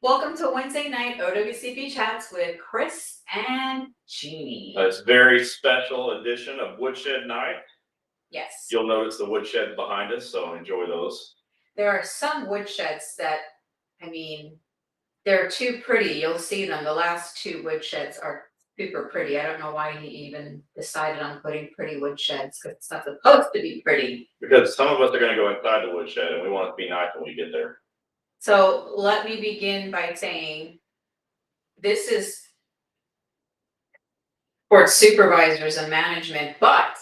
Welcome to Wednesday night OWCP chats with Chris and Gini. It's a very special edition of Woodshed Night. Yes. You'll notice the woodsheds behind us, so enjoy those. There are some woodsheds that, they're too pretty. You'll see them. The last two woodsheds are super pretty. I don't know why he even decided on putting pretty woodsheds because it's not supposed to be pretty. Because some of us are going to go inside the woodshed and we want it to be nice when we get there. So let me begin by saying this is for supervisors and management, but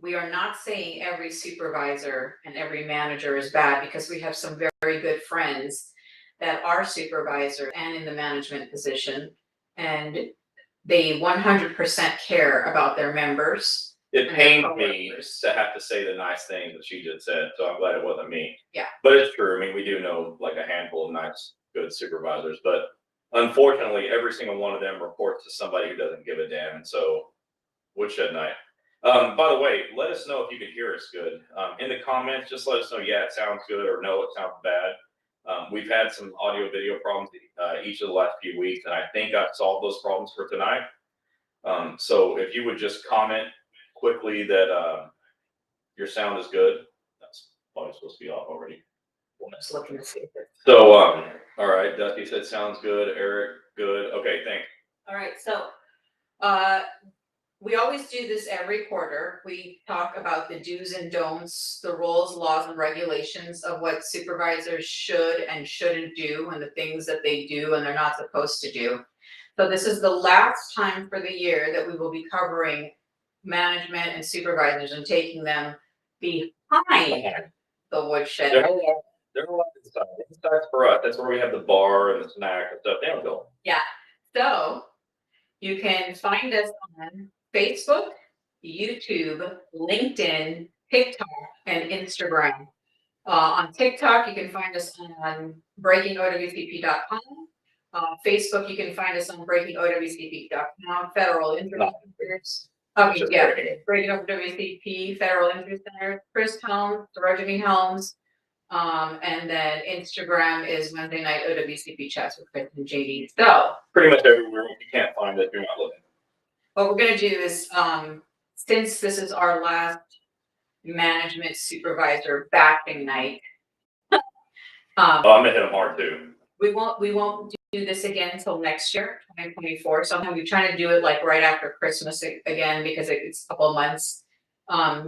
we are not saying every supervisor and every manager is bad, because we have some very good friends that are supervisors and in the management position, and they 100% care about their members. It pains me to have to say the nice thing that she just said, so I'm glad it wasn't me. Yeah. But it's true. I mean, we do know like a handful of nice, good supervisors, but unfortunately, every single one of them reports to somebody who doesn't give a damn. And so, Woodshed Night. By the way, let us know if you can hear us good. In the comments, just let us know, yeah, it sounds good, or no, it sounds bad. We've had some audio video problems each of the last few weeks, and I think I've solved those problems for tonight. So if you would just comment quickly that your sound is good. That's probably supposed to be off already. We're just looking to see if it's... So, all right, Dusty said sounds good. Eric, good. Okay, thanks. All right, so we always do this every quarter. We talk about the do's and don'ts, the rules, laws, and regulations of what supervisors should and shouldn't do, and the things that they do and they're not supposed to do. So this is the last time for the year that we will be covering management and supervisors and taking them behind the woodshed. They're allowed inside. Inside's for us. That's where we have the bar and the snack and stuff. They don't go. Yeah. So you can find us on Facebook, YouTube, LinkedIn, TikTok, and Instagram. On TikTok, you can find us on breakingowcp.com. Facebook, you can find us on breakingowcp.com. Federal Interest Centers. Breaking OWCP, Federal Interest Centers, Chris Holmes, Rotary Helms. And then Instagram is Wednesday night OWCP chats with Chris and JD. So pretty much everywhere. If you can't find it, you're not looking. What we're going to do is, since this is our last management supervisor backing night, I'm gonna hit them hard too. We won't do this again until next year, 2024. Sometimes we're trying to do it like right after Christmas again, because it's a couple of months.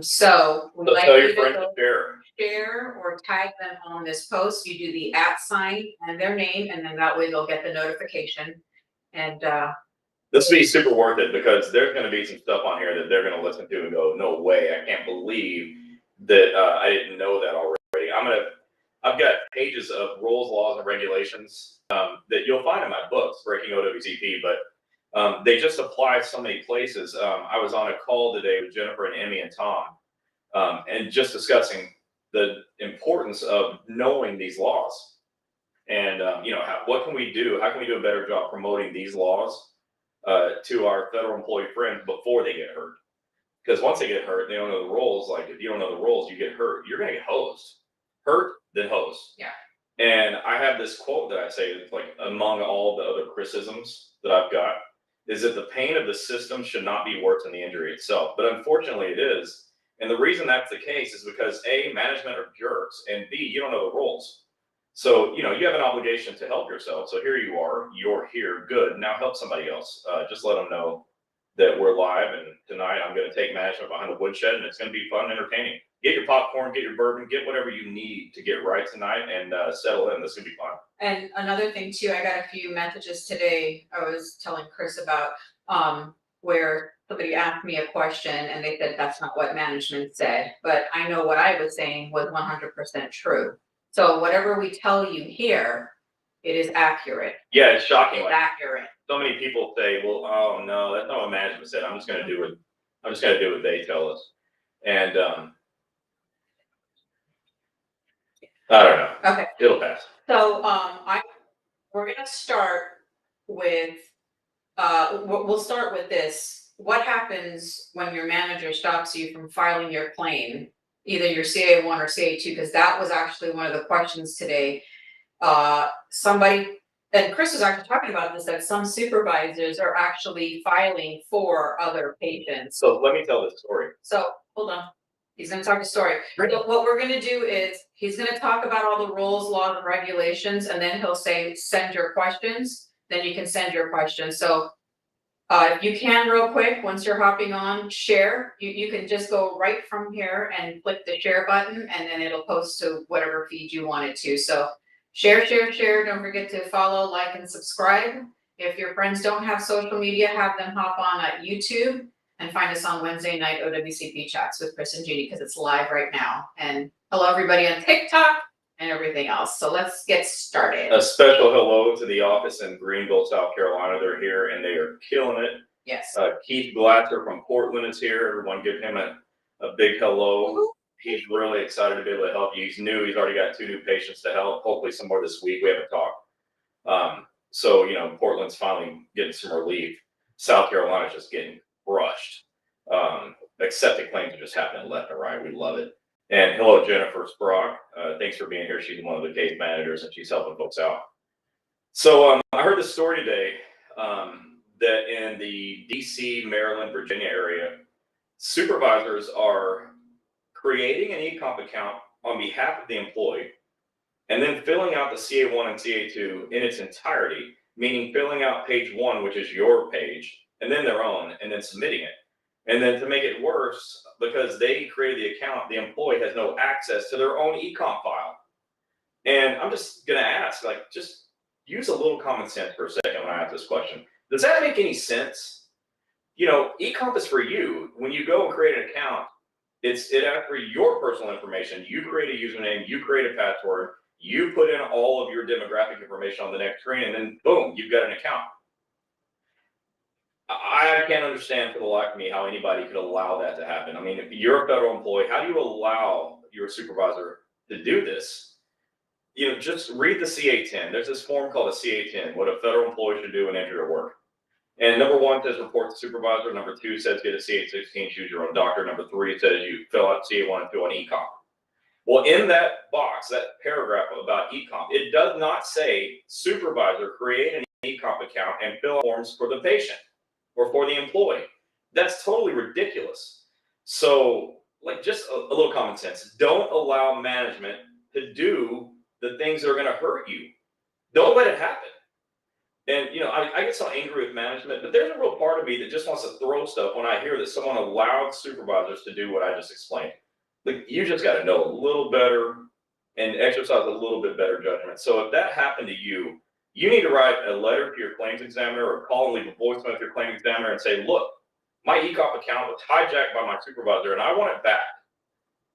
So we'd like tell you your friends to share or tag them on this post. You do the @ and their name, and then that way they'll get the notification. And this will be super worth it, because there's going to be some stuff on here that they're going to listen to and go, no way, I can't believe that I didn't know that already. I've got pages of rules, laws, and regulations that you'll find in my books, Breaking OWCP, but they just apply so many places. I was on a call today with Jennifer and Emmy and Tom, and just discussing the importance of knowing these laws. And, what can we do? How can we do a better job promoting these laws to our federal employee friends before they get hurt? Because once they get hurt, they don't know the rules. Like, if you don't know the rules, you get hurt, you're going to get hosed. Hurt, then hosed. Yeah. And I have this quote that I say, like, among all the other criticisms that I've got, is that the pain of the system should not be worse than the injury itself. But unfortunately, it is. And the reason that's the case is because A, management are jerks, and B, you don't know the rules. So, you have an obligation to help yourself. So here you are, you're here, good. Now help somebody else. Just let them know that we're live, and tonight I'm going to take management behind the woodshed, and it's going to be fun and entertaining. Get your popcorn, get your bourbon, get whatever you need to get right tonight, and settle in. This is going to be fun. And another thing too, I got a few messages today. I was telling Chris about where somebody asked me a question and they said that's not what management said, but I know what I was saying was 100% true. So whatever we tell you here, it is accurate. Yeah, it's shocking. It's accurate. So many people say, well, oh no, that's not what management said. I'm just going to do what they tell us. And I don't know. Okay. It'll pass. So we're going to start with, we'll start with this. What happens when your manager stops you from filing your claim, either your CA1 or CA2? Because that was actually one of the questions today. Somebody and Chris was actually talking about this, that some supervisors are actually filing for other patients. So let me tell this story. So, hold on. He's gonna talk a story. So what we're gonna do is, he's gonna talk about all the rules, laws, and regulations, and then he'll say, send your questions, then you can send your questions. So if you can real quick, once you're hopping on, share, you can just go right from here and click the share button, and then it'll post to whatever feed you want it to. So share, share, share. Don't forget to follow, like, and subscribe. If your friends don't have social media, have them hop on at YouTube and find us on Wednesday night OWCP chats with Chris and Gini, because it's live right now. And hello everybody on TikTok and everything else. So let's get started. A special hello to the office in Greenville, South Carolina. They're here and they are killing it. Yes. Keith Glatzer from Portland is here. Everyone give him a big hello. He's really excited to be able to help you. He's new. He's already got 2 new patients to help. Hopefully some more this week. We haven't talked. So, you know, Portland's finally getting some relief. South Carolina's just getting crushed. Accepted claims are just happening left and right. We love it. And hello, Jennifer Sprock. Thanks for being here. She's one of the case managers and she's helping folks out. So I heard this story today that in the DC, Maryland, Virginia area, supervisors are creating an e-comp account on behalf of the employee and then filling out the CA1 and CA2 in its entirety, meaning filling out page 1, which is your page, and then their own, and then submitting it. And then to make it worse, because they created the account, the employee has no access to their own e-comp file. And I'm just gonna ask, like, just use a little common sense for a second when I ask this question. Does that make any sense? You know, e-comp is for you. When you go and create an account, it asks for your personal information. You create a username, you create a password, you put in all of your demographic information on the next screen, and then boom, you've got an account. I can't understand for the life of me how anybody could allow that to happen. I mean, if you're a federal employee, how do you allow your supervisor to do this? You know, just read the CA10. There's this form called a CA10, what a federal employee should do and enter at work. And number 1 says report to supervisor. Number 2 says get a CA16, choose your own doctor. Number 3 says you fill out CA1 and fill an e-comp. Well, in that box, that paragraph about e-comp, it does not say supervisor create an e-comp account and fill out forms for the patient or for the employee. That's totally ridiculous. So, like, just a little common sense. Don't allow management to do the things that are going to hurt you. Don't let it happen. And, you know, I get so angry with management, but there's a real part of me that just wants to throw stuff when I hear that someone allowed supervisors to do what I just explained. Like, you just got to know a little better and exercise a little bit better judgment. So if that happened to you, you need to write a letter to your claims examiner or call and leave a voicemail to your claims examiner and say, look, my e-comp account was hijacked by my supervisor and I want it back.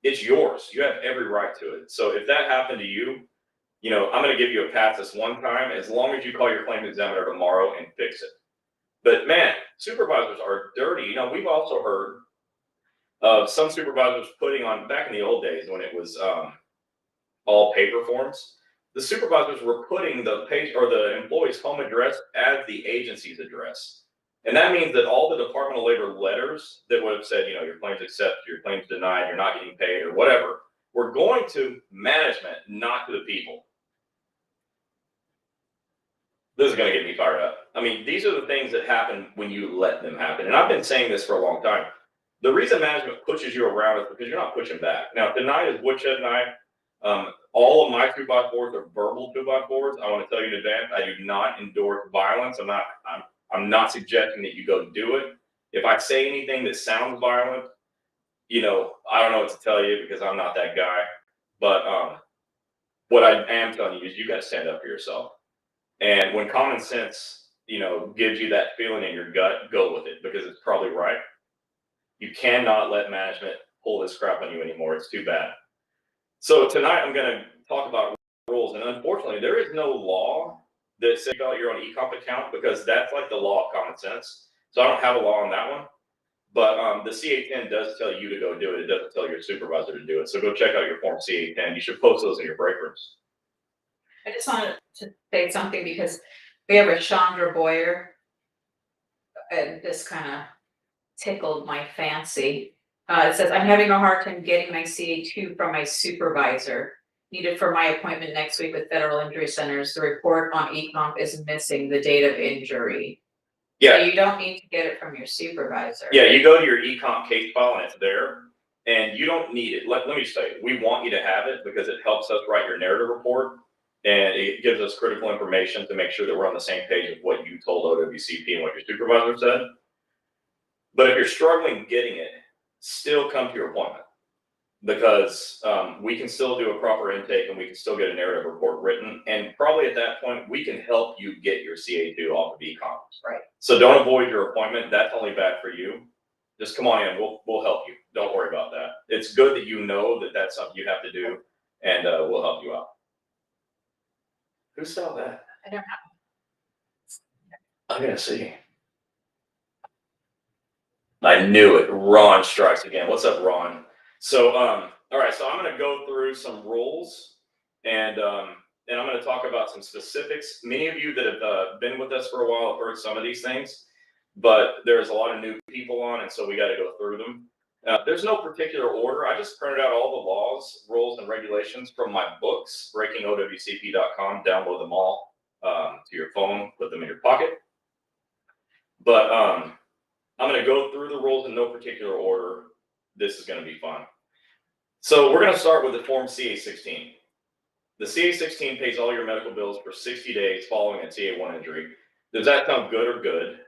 It's yours. You have every right to it. So if that happened to you, you know, I'm going to give you a pass this one time as long as you call your claims examiner tomorrow and fix it. But man, supervisors are dirty. You know, we've also heard of some supervisors putting on, back in the old days when it was all paper forms, the supervisors were putting the page or the employee's home address as the agency's address. And that means that all the Department of Labor letters that would have said, you know, your claims accepted, your claims denied, you're not getting paid or whatever, were going to management, not to the people. This is going to get me fired up. I mean, these are the things that happen when you let them happen. And I've been saying this for a long time. The reason management pushes you around is because you're not pushing back. Now, tonight is woodshed night. All of my 2x4s are verbal 2x4s. I want to tell you in advance, I do not endorse violence. I'm not suggesting that you go do it. If I say anything that sounds violent, you know, I don't know what to tell you because I'm not that guy. But what I am telling you is you got to stand up for yourself. And when common sense, you know, gives you that feeling in your gut, go with it because it's probably right. You cannot let management pull this crap on you anymore. It's too bad. So tonight I'm going to talk about rules. And unfortunately, there is no law that says about your own e-comp account because that's like the law of common sense. So I don't have a law on that one. But the CA10 does tell you to go do it. It doesn't tell your supervisor to do it. So go check out your form CA10. You should post those in your break rooms. I just wanted to say something because we have a Chandra Boyer, and this kind of tickled my fancy. It says, I'm having a hard time getting my CA2 from my supervisor. needed for my appointment next week with Federal Injury Centers. The report on e-comp is missing the date of injury. So Yeah, you don't need to get it from your supervisor. yeah, you go to your e-comp case file and it's there, and you don't need it. Let me just tell you, we want you to have it because it helps us write your narrative report, and it gives us critical information to make sure that we're on the same page with what you told OWCP and what your supervisor said. But if you're struggling getting it, still come to your appointment, because we can still do a proper intake and we can still get a narrative report written. And probably at that point, we can help you get your CA2 off of e-commerce. Right. So don't avoid your appointment. That's only bad for you. Just come on in. We'll help you. Don't worry about that. It's good that you know that that's something you have to do, and we'll help you out. Who saw that? I don't know. I'm gonna see. I knew it. Ron strikes again. What's up, Ron? So, all right. So I'm gonna go through some rules, and I'm gonna talk about some specifics. Many of you that have been with us for a while have heard some of these things, but there's a lot of new people on, and so we got to go through them. There's no particular order. I just printed out all the laws, rules, and regulations from my books, breakingowcp.com. Download them all to your phone, put them in your pocket. But I'm going to go through the rules in no particular order. This is going to be fun. So we're going to start with the Form CA-16. The CA-16 pays all your medical bills for 60 days following a TA1 injury. Does that sound good or good?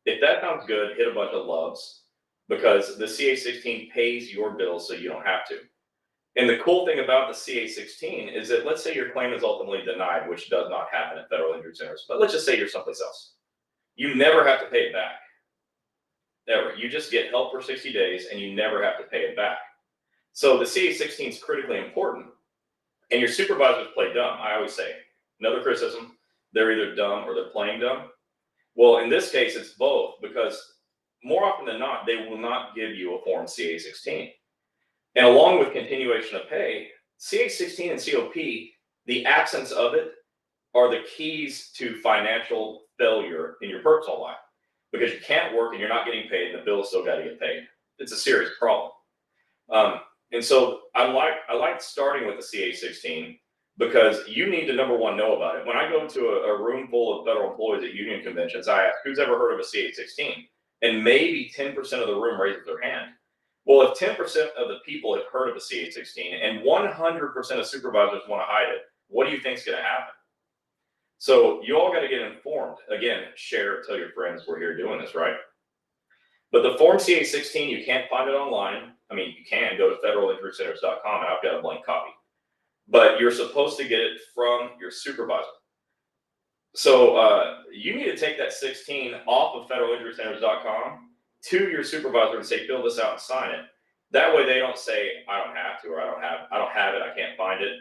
If that sounds good, hit a bunch of loves, because the CA-16 pays your bills so you don't have to. And the cool thing about the CA-16 is that, let's say your claim is ultimately denied, which does not happen at Federal Injury Centers, but let's just say you're someplace else. You never have to pay it back. Never. You just get help for 60 days and you never have to pay it back. So the CA-16 is critically important. And your supervisors play dumb. I always say, another criticism, they're either dumb or they're playing dumb. Well, in this case, it's both, because more often than not, they will not give you a Form CA-16. And along with continuation of pay, CA-16 and COP, the absence of it are the keys to financial failure in your personal life, because you can't work and you're not getting paid and the bill's still got to get paid. It's a serious problem. And so I like starting with the CA-16, because you need to, number one, know about it. When I go to a room full of federal employees at union conventions, I ask, who's ever heard of a CA-16? And maybe 10% of the room raises their hand. Well, if 10% of the people have heard of a CA-16 and 100% of supervisors want to hide it, what do you think is going to happen? So you all got to get informed. Again, share, tell your friends we're here doing this, right? But the Form CA-16, you can't find it online. I mean, you can go to federalinjurycenters.com, and I've got a blank copy. But you're supposed to get it from your supervisor. So you need to take that 16 off of federalinjurycenters.com to your supervisor and say, fill this out and sign it. That way they don't say, I don't have to, or I don't have it, I can't find it.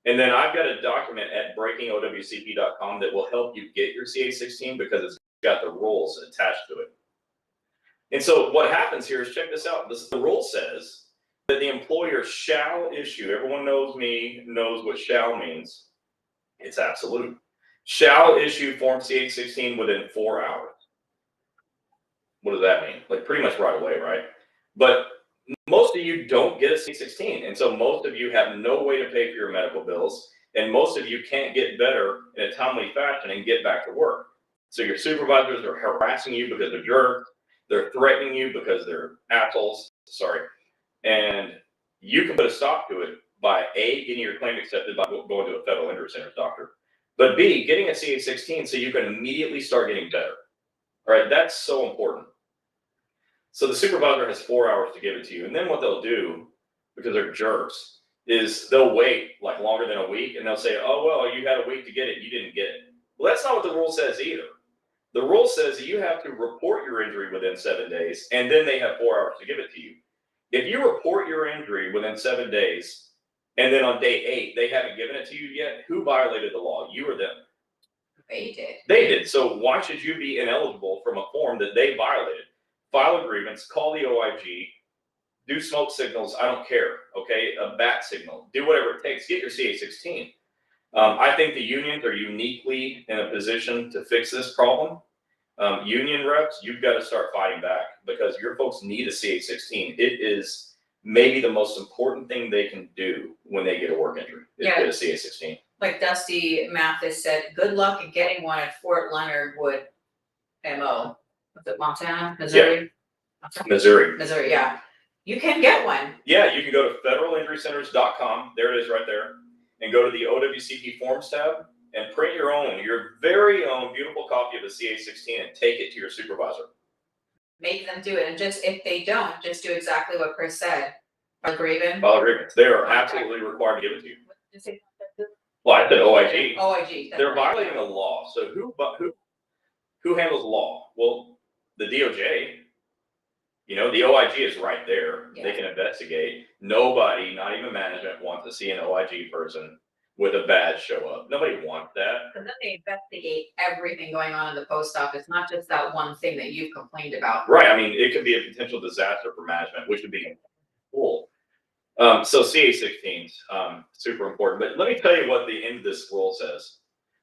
And then I've got a document at breakingowcp.com that will help you get your CA-16, because it's got the rules attached to it. And so what happens here is, check this out. The rule says that the employer shall issue, everyone knows what shall means. It's absolute. Shall issue Form CA-16 within 4 hours. What does that mean? Like pretty much right away, right? But most of you don't get a CA-16. And so most of you have no way to pay for your medical bills. And most of you can't get better in a timely fashion and get back to work. So your supervisors are harassing you because they're jerks. They're threatening you because they're assholes. Sorry. And you can put a stop to it by A, getting your claim accepted by going to a Federal Injury Centers doctor. But B, getting a CA-16 so you can immediately start getting better. All right, that's so important. So the supervisor has 4 hours to give it to you. And then what they'll do, because they're jerks, is they'll wait like longer than a week, and they'll say, oh, well, you had a week to get it, you didn't get it. Well, that's not what the rule says either. The rule says that you have to report your injury within 7 days, and then they have 4 hours to give it to you. If you report your injury within 7 days, and then on day 8, they haven't given it to you yet, who violated the law, you or them? They did. They did. So why should you be ineligible from a form that they violated? File a grievance, call the OIG, do smoke signals, I don't care, okay? A bat signal, do whatever it takes, get your CA-16. I think the unions are uniquely in a position to fix this problem. Union reps, you've got to start fighting back, because your folks need a CA-16. It is maybe the most important thing they can do when they get a work injury is get a CA-16. Like Dusty Mathis said, good luck in getting one at Fort Leonard Wood, MO. Was it Montana, Missouri? Missouri, yeah. You can get one. Yeah, you can go to federalinjurycenters.com. There it is right there. And go to the OWCP forms tab and print your very own beautiful copy of the CA-16 and take it to your supervisor. Make them do it. And just if they don't, just do exactly what Chris said. File a grievance. File a grievance. They are absolutely required to give it to you. Well, I said OIG. OIG. They're violating a law. So who handles law? Well, the DOJ. You know, the OIG is right there. Yeah. They can investigate. Nobody, not even management, wants to see an OIG person with a badge show up. Nobody wants that. Because then they investigate everything going on in the post office, not just that one thing that you've complained about. Right. I mean, it could be a potential disaster for management, which would be cool. So CA-16s, super important. But let me tell you what the end of this rule says.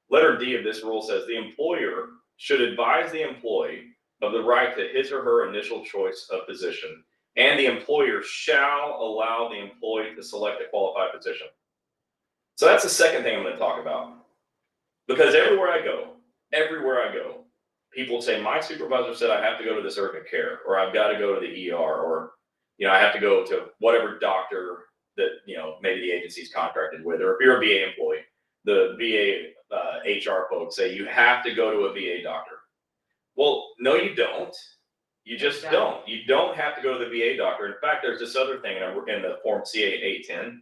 Letter D of this rule says the employer should advise the employee of the right to his or her initial choice of position, and the employer shall allow the employee to select a qualified position. So that's the second thing I'm going to talk about. Because everywhere I go, people say, my supervisor said I have to go to this urgent care, or I've got to go to the ER, or, you know, I have to go to whatever doctor that, you know, maybe the agency's contracted with, or if you're a VA employee, the VA HR folks say you have to go to a VA doctor. Well, no, you don't. You just don't. You don't have to go to the VA doctor. In fact, there's this other thing in the form CA-810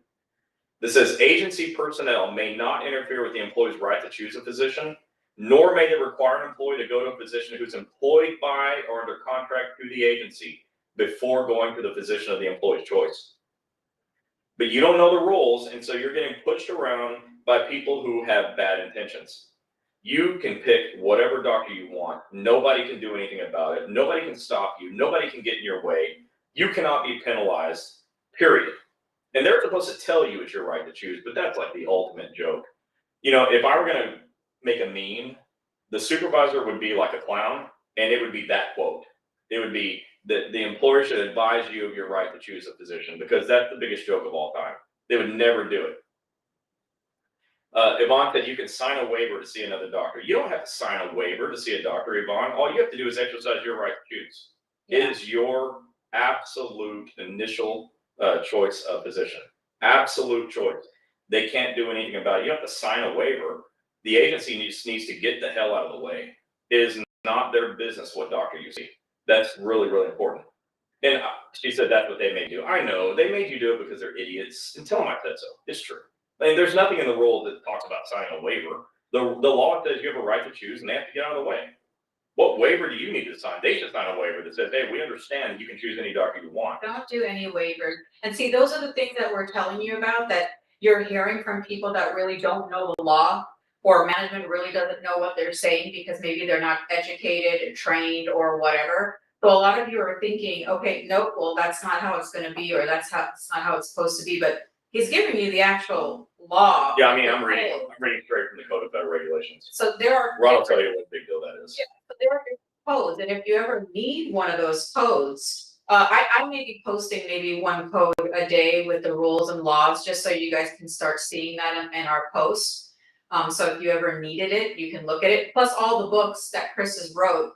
that says agency personnel may not interfere with the employee's right to choose a physician, nor may they require an employee to go to a physician who's employed by or under contract through the agency before going to the physician of the employee's choice. But you don't know the rules, and so you're getting pushed around by people who have bad intentions. You can pick whatever doctor you want. Nobody can do anything about it. Nobody can stop you. Nobody can get in your way. You cannot be penalized, period. And they're supposed to tell you it's your right to choose, but that's like the ultimate joke. You know, if I were going to make a meme, the supervisor would be like a clown, and it would be that quote. It would be that the employer should advise you of your right to choose a physician, because that's the biggest joke of all time. They would never do it. Yvonne said you can sign a waiver to see another doctor. You don't have to sign a waiver to see a doctor, Yvonne. All you have to do is exercise your right to choose. Yeah. It is your absolute initial choice of physician. Absolute choice. They can't do anything about it. You have to sign a waiver. The agency needs to get the hell out of the way. It is not their business what doctor you see. That's really, really important. And she said that's what they made you do. I know. They made you do it because they're idiots. And tell them I said so. It's true. I mean, there's nothing in the rule that talks about signing a waiver. The law says you have a right to choose, and they have to get out of the way. What waiver do you need to sign? They should sign a waiver that says, hey, we understand you can choose any doctor you want. Don't do any waivers. And see, those are the things that we're telling you about that you're hearing from people that really don't know the law, or management really doesn't know what they're saying because maybe they're not educated, trained, or whatever. So a lot of you are thinking, okay, nope, well, that's not how it's going to be, or that's not how it's supposed to be. But he's giving you the actual law. Yeah, I mean, I'm reading straight from the Code of Federal Regulations. So there are. Ron will tell you what a big deal that is. Yeah, but there are codes, and if you ever need one of those codes, I may be posting maybe one code a day with the rules and laws, just so you guys can start seeing that in our posts. So if you ever needed it, you can look at it. Plus all the books that Chris has wrote.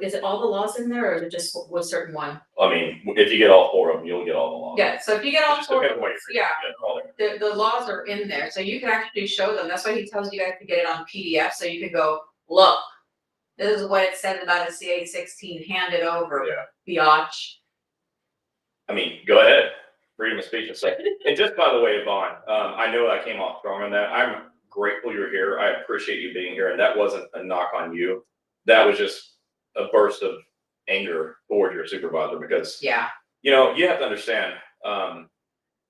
Is it all the laws in there, or is it just one certain one? I mean, if you get all four of them, you'll get all the laws. Yeah, so if you get all four of them, yeah, the laws are in there, so you can actually show them. That's why he tells you guys to get it on PDF, so you can go, look, this is what it says about a CA-16, hand it over, biatch. I mean, go ahead, freedom of speech. And just by the way, Yvonne, I know I came off strong on that. I'm grateful you're here. I appreciate you being here, and that wasn't a knock on you. That was just a burst of anger toward your supervisor, because, you know, you have to understand,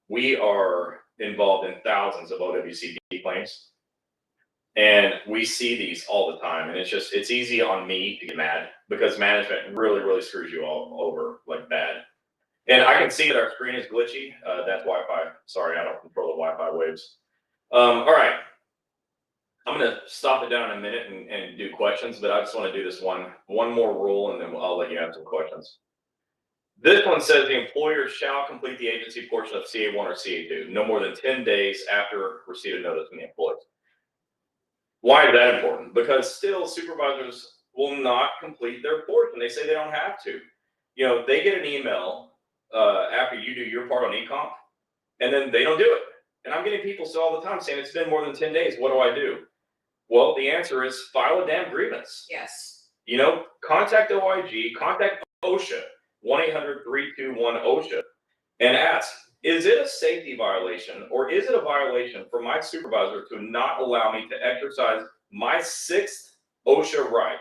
we are involved in thousands of OWCP claims, and we see these all the time. And it's easy on me to get mad because management really, really screws you all over like bad. And I can see that our screen is glitchy. That's Wi-Fi. Sorry, I don't control the Wi-Fi waves. All right. I'm going to stop it down in a minute and do questions, but I just want to do this one more rule, and then I'll let you have some questions. This one says the employer shall complete the agency portion of CA1 or CA2 no more than 10 days after receipt of notice from the employer. Why is that important? Because still supervisors will not complete their portion. They say they don't have to. You know, they get an email after you do your part on ecomp, and then they don't do it. And I'm getting people still all the time saying it's been more than 10 days. What do I do? Well, the answer is file a damn grievance. Yes. You know, contact OIG, contact OSHA, 1-800-321-OSHA, and ask, is it a safety violation or is it a violation for my supervisor to not allow me to exercise my sixth OSHA right,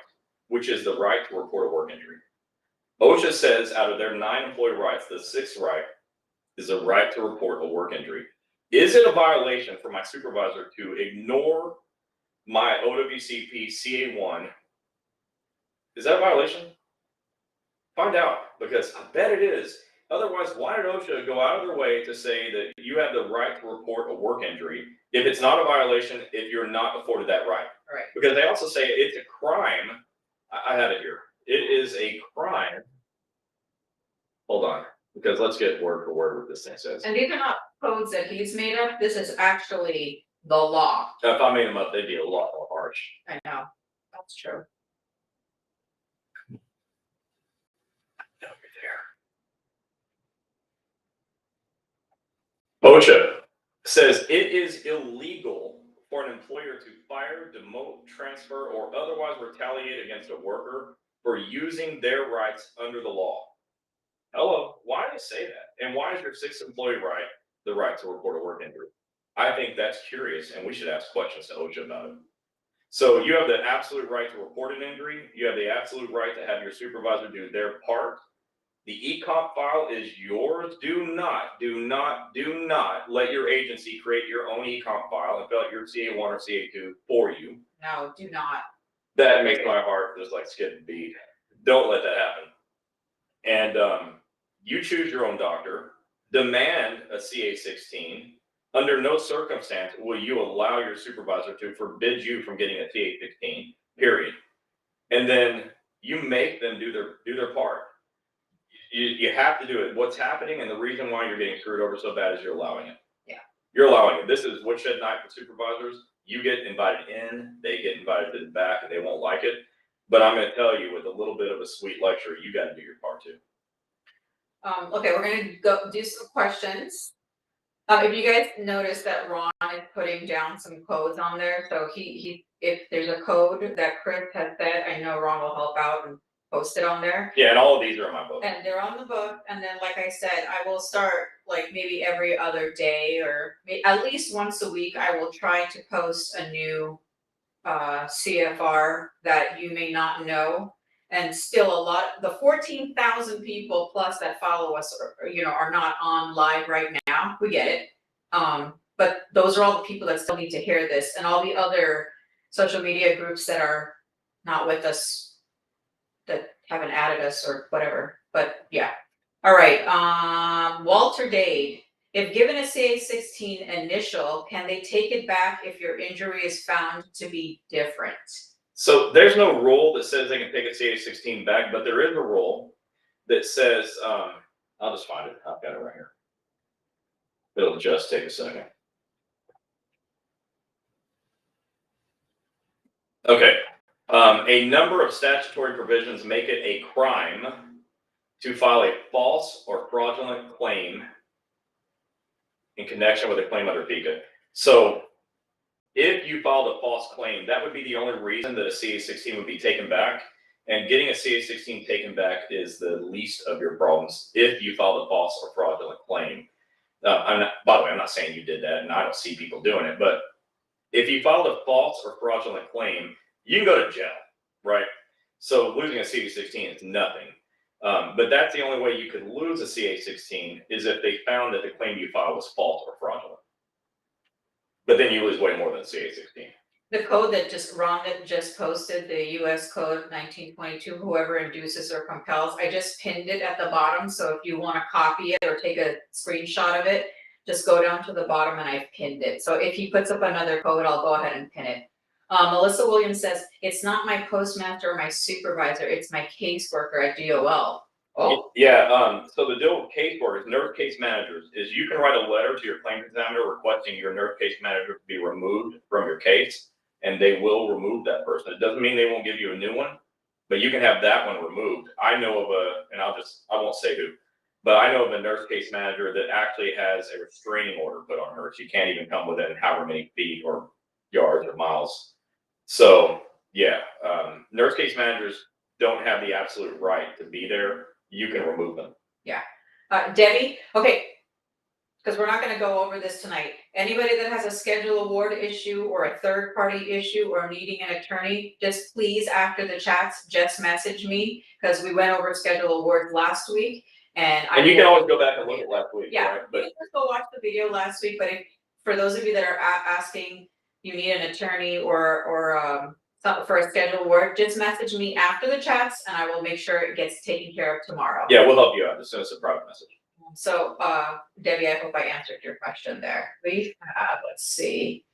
which is the right to report a work injury? OSHA says out of their 9 employee rights, the sixth right is a right to report a work injury. Is it a violation for my supervisor to ignore my OWCP CA1? Is that a violation? Find out, because I bet it is. Otherwise, why did OSHA go out of their way to say that you have the right to report a work injury if it's not a violation if you're not afforded that right? Right. Because they also say it's a crime. I have it here. It is a crime. Hold on, because let's get word for word what this thing says. And these are not codes that he's made up. This is actually the law. If I made them up, they'd be a lot more harsh. I know. That's true. OSHA says it is illegal for an employer to fire, demote, transfer, or otherwise retaliate against a worker for using their rights under the law. Hello, why do you say that? And why is your sixth employee right the right to report a work injury? I think that's curious, and we should ask questions to OSHA about it. So you have the absolute right to report an injury. You have the absolute right to have your supervisor do their part. The ecomp file is yours. Do not let your agency create your own ecomp file and fill out your CA1 or CA2 for you. No, do not. That makes my heart just like skip a beat. Don't let that happen. And you choose your own doctor. Demand a CA16. Under no circumstance will you allow your supervisor to forbid you from getting a CA16. Period. And then you make them do their part. You have to do it. What's happening and the reason why you're getting screwed over so bad is you're allowing it. Yeah. You're allowing it. This is woodshed night for supervisors. You get invited in, they get invited to the back, and they won't like it. But I'm going to tell you, with a little bit of a sweet lecture, you got to do your part too. Okay, we're gonna go do some questions. If you guys notice that Ron is putting down some codes on there, so he if there's a code that Chris has said, I know Ron will help out and post it on there. Yeah, and all of these are in my book. And they're on the book, and then like I said, I will start like maybe every other day or at least once a week. I will try to post a new CFR that you may not know. And still the 14,000 people plus that follow us are not on live right now. We get it. But those are all the people that still need to hear this, and all the other social media groups that are not with us, that haven't added us or whatever. But yeah. All right. Walter Dade. If given a CA16 initial, can they take it back if your injury is found to be different? So there's no rule that says they can take a CA16 back, but there is a rule that says, I'll just find it. I've got it right here. It'll just take a second. Okay. A number of statutory provisions make it a crime to file a false or fraudulent claim in connection with a claim under FICA. So if you filed a false claim, that would be the only reason that a CA16 would be taken back. And getting a CA16 taken back is the least of your problems if you filed a false or fraudulent claim. By the way, I'm not saying you did that, and I don't see people doing it. But if you filed a false or fraudulent claim, you can go to jail, right? So losing a CA16 is nothing. But that's the only way you could lose a CA16 is if they found that the claim you filed was false or fraudulent. But then you lose way more than CA16. The code that Ron just posted, the US code 1922, whoever induces or compels, I just pinned it at the bottom. So if you want to copy it or take a screenshot of it, just go down to the bottom and I've pinned it. So if he puts up another code, I'll go ahead and pin it. Melissa Williams says, it's not my postmaster or my supervisor, it's my caseworker at DOL. Oh, Yeah, so the deal with caseworkers, nurse case managers, is you can write a letter to your claims examiner requesting your nurse case manager to be removed from your case, and they will remove that person. It doesn't mean they won't give you a new one, but you can have that one removed. I know of and I won't say who, but I know of a nurse case manager that actually has a restraining order put on her. She can't even come within however many feet or yards or miles. So, yeah, nurse case managers don't have the absolute right to be there. You can remove them. Debbie, okay, because we're not gonna go over this tonight. Anybody that has a schedule award issue or a third party issue or needing an attorney, just please, after the chats, just message me, because we went over schedule awards last week, and And you can always go back and look at last week, Yeah, right? you But can just go watch the video last week, but if, for those of you that are asking, you need an attorney or something for a schedule award, just message me after the chats and I will make sure it gets taken care of tomorrow. yeah, we'll help you out. Just send us a private message. So, Debbie, I hope I answered your question there. We have, let's see.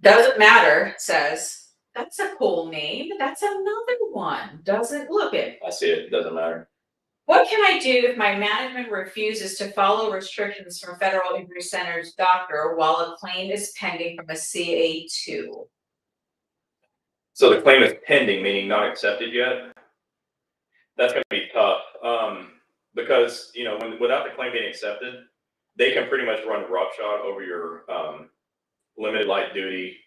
Doesn't matter, says, that's a cool name, that's another one, doesn't look it. I see it. It doesn't matter. What can I do if my management refuses to follow restrictions from Federal Injury Center's doctor while a claim is pending from a CA2? So the claim is pending, meaning not accepted yet. That's going to be tough, because without the claim being accepted, they can pretty much run roughshod over your limited light duty.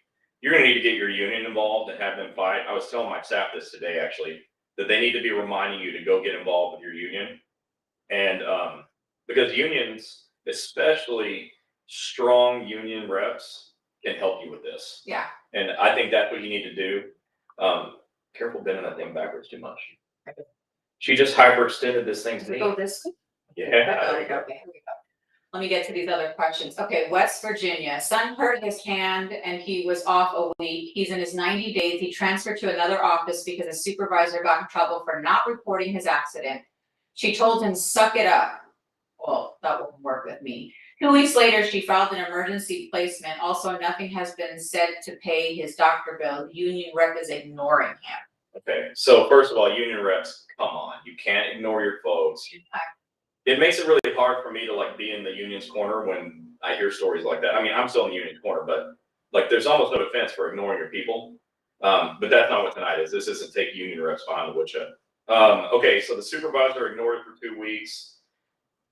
You're going to need to get your union involved and have them fight. I was telling my staff this today, actually, that they need to be reminding you to go get involved with your union, and because unions, especially strong union reps, can help you with this. Yeah. And I think that's what you need to do. Careful bending that thing backwards too much. She just hyperextended this thing's knee. Go this way? Yeah. There we go. Here we go. Let me get to these other questions. Okay, West Virginia, son hurt his hand and he was off a week. He's in his 90 days. He transferred to another office because a supervisor got in trouble for not reporting his accident. She told him, suck it up. Well, that wouldn't work with me. 2 weeks later, she filed an emergency placement. Also, nothing has been said to pay his doctor bill. The union rep is ignoring him. Okay, so first of all, union reps, come on, you can't ignore your folks. It makes it really hard for me to be in the union's corner when I hear stories like that. I mean, I'm still in the union's corner, but there's almost no defense for ignoring your people. But that's not what tonight is. This isn't take union reps behind the woodshed. Okay, so the supervisor ignored it for 2 weeks.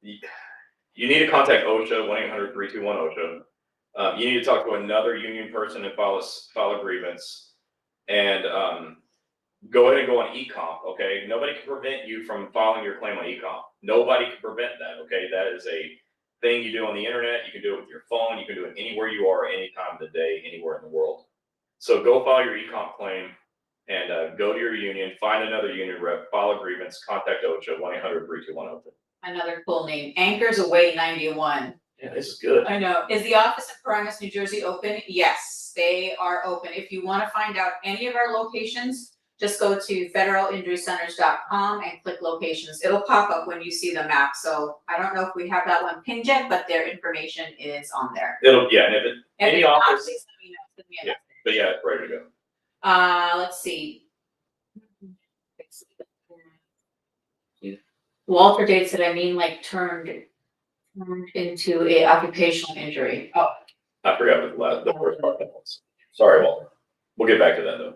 You need to contact OSHA, 1-800-321-OSHA. You need to talk to another union person and file a grievance. And go ahead and go on eComp, okay? Nobody can prevent you from filing your claim on eComp. Nobody can prevent that, okay? That is a thing you do on the internet. You can do it with your phone. You can do it anywhere you are, any time of the day, anywhere in the world. So go file your eComp claim and go to your union, find another union rep, file a grievance, contact OSHA, 1-800-321-OSHA. Another cool name. Anchors Away 91. Yeah, this is good. I know. Is the office in Paramus, New Jersey open? Yes, they are open. If you want to find out any of our locations, just go to federalinjurycenters.com and click locations. It'll pop up when you see the map. So I don't know if we have that one pinned yet, but their information is on there. And if any not, office, please let me know. Send me a yeah, but yeah, it's ready to go. let's see. Walter dates that I mean turned into a occupational injury. Oh, I forgot what the first part that was. Sorry, Walter. We'll get back to that though.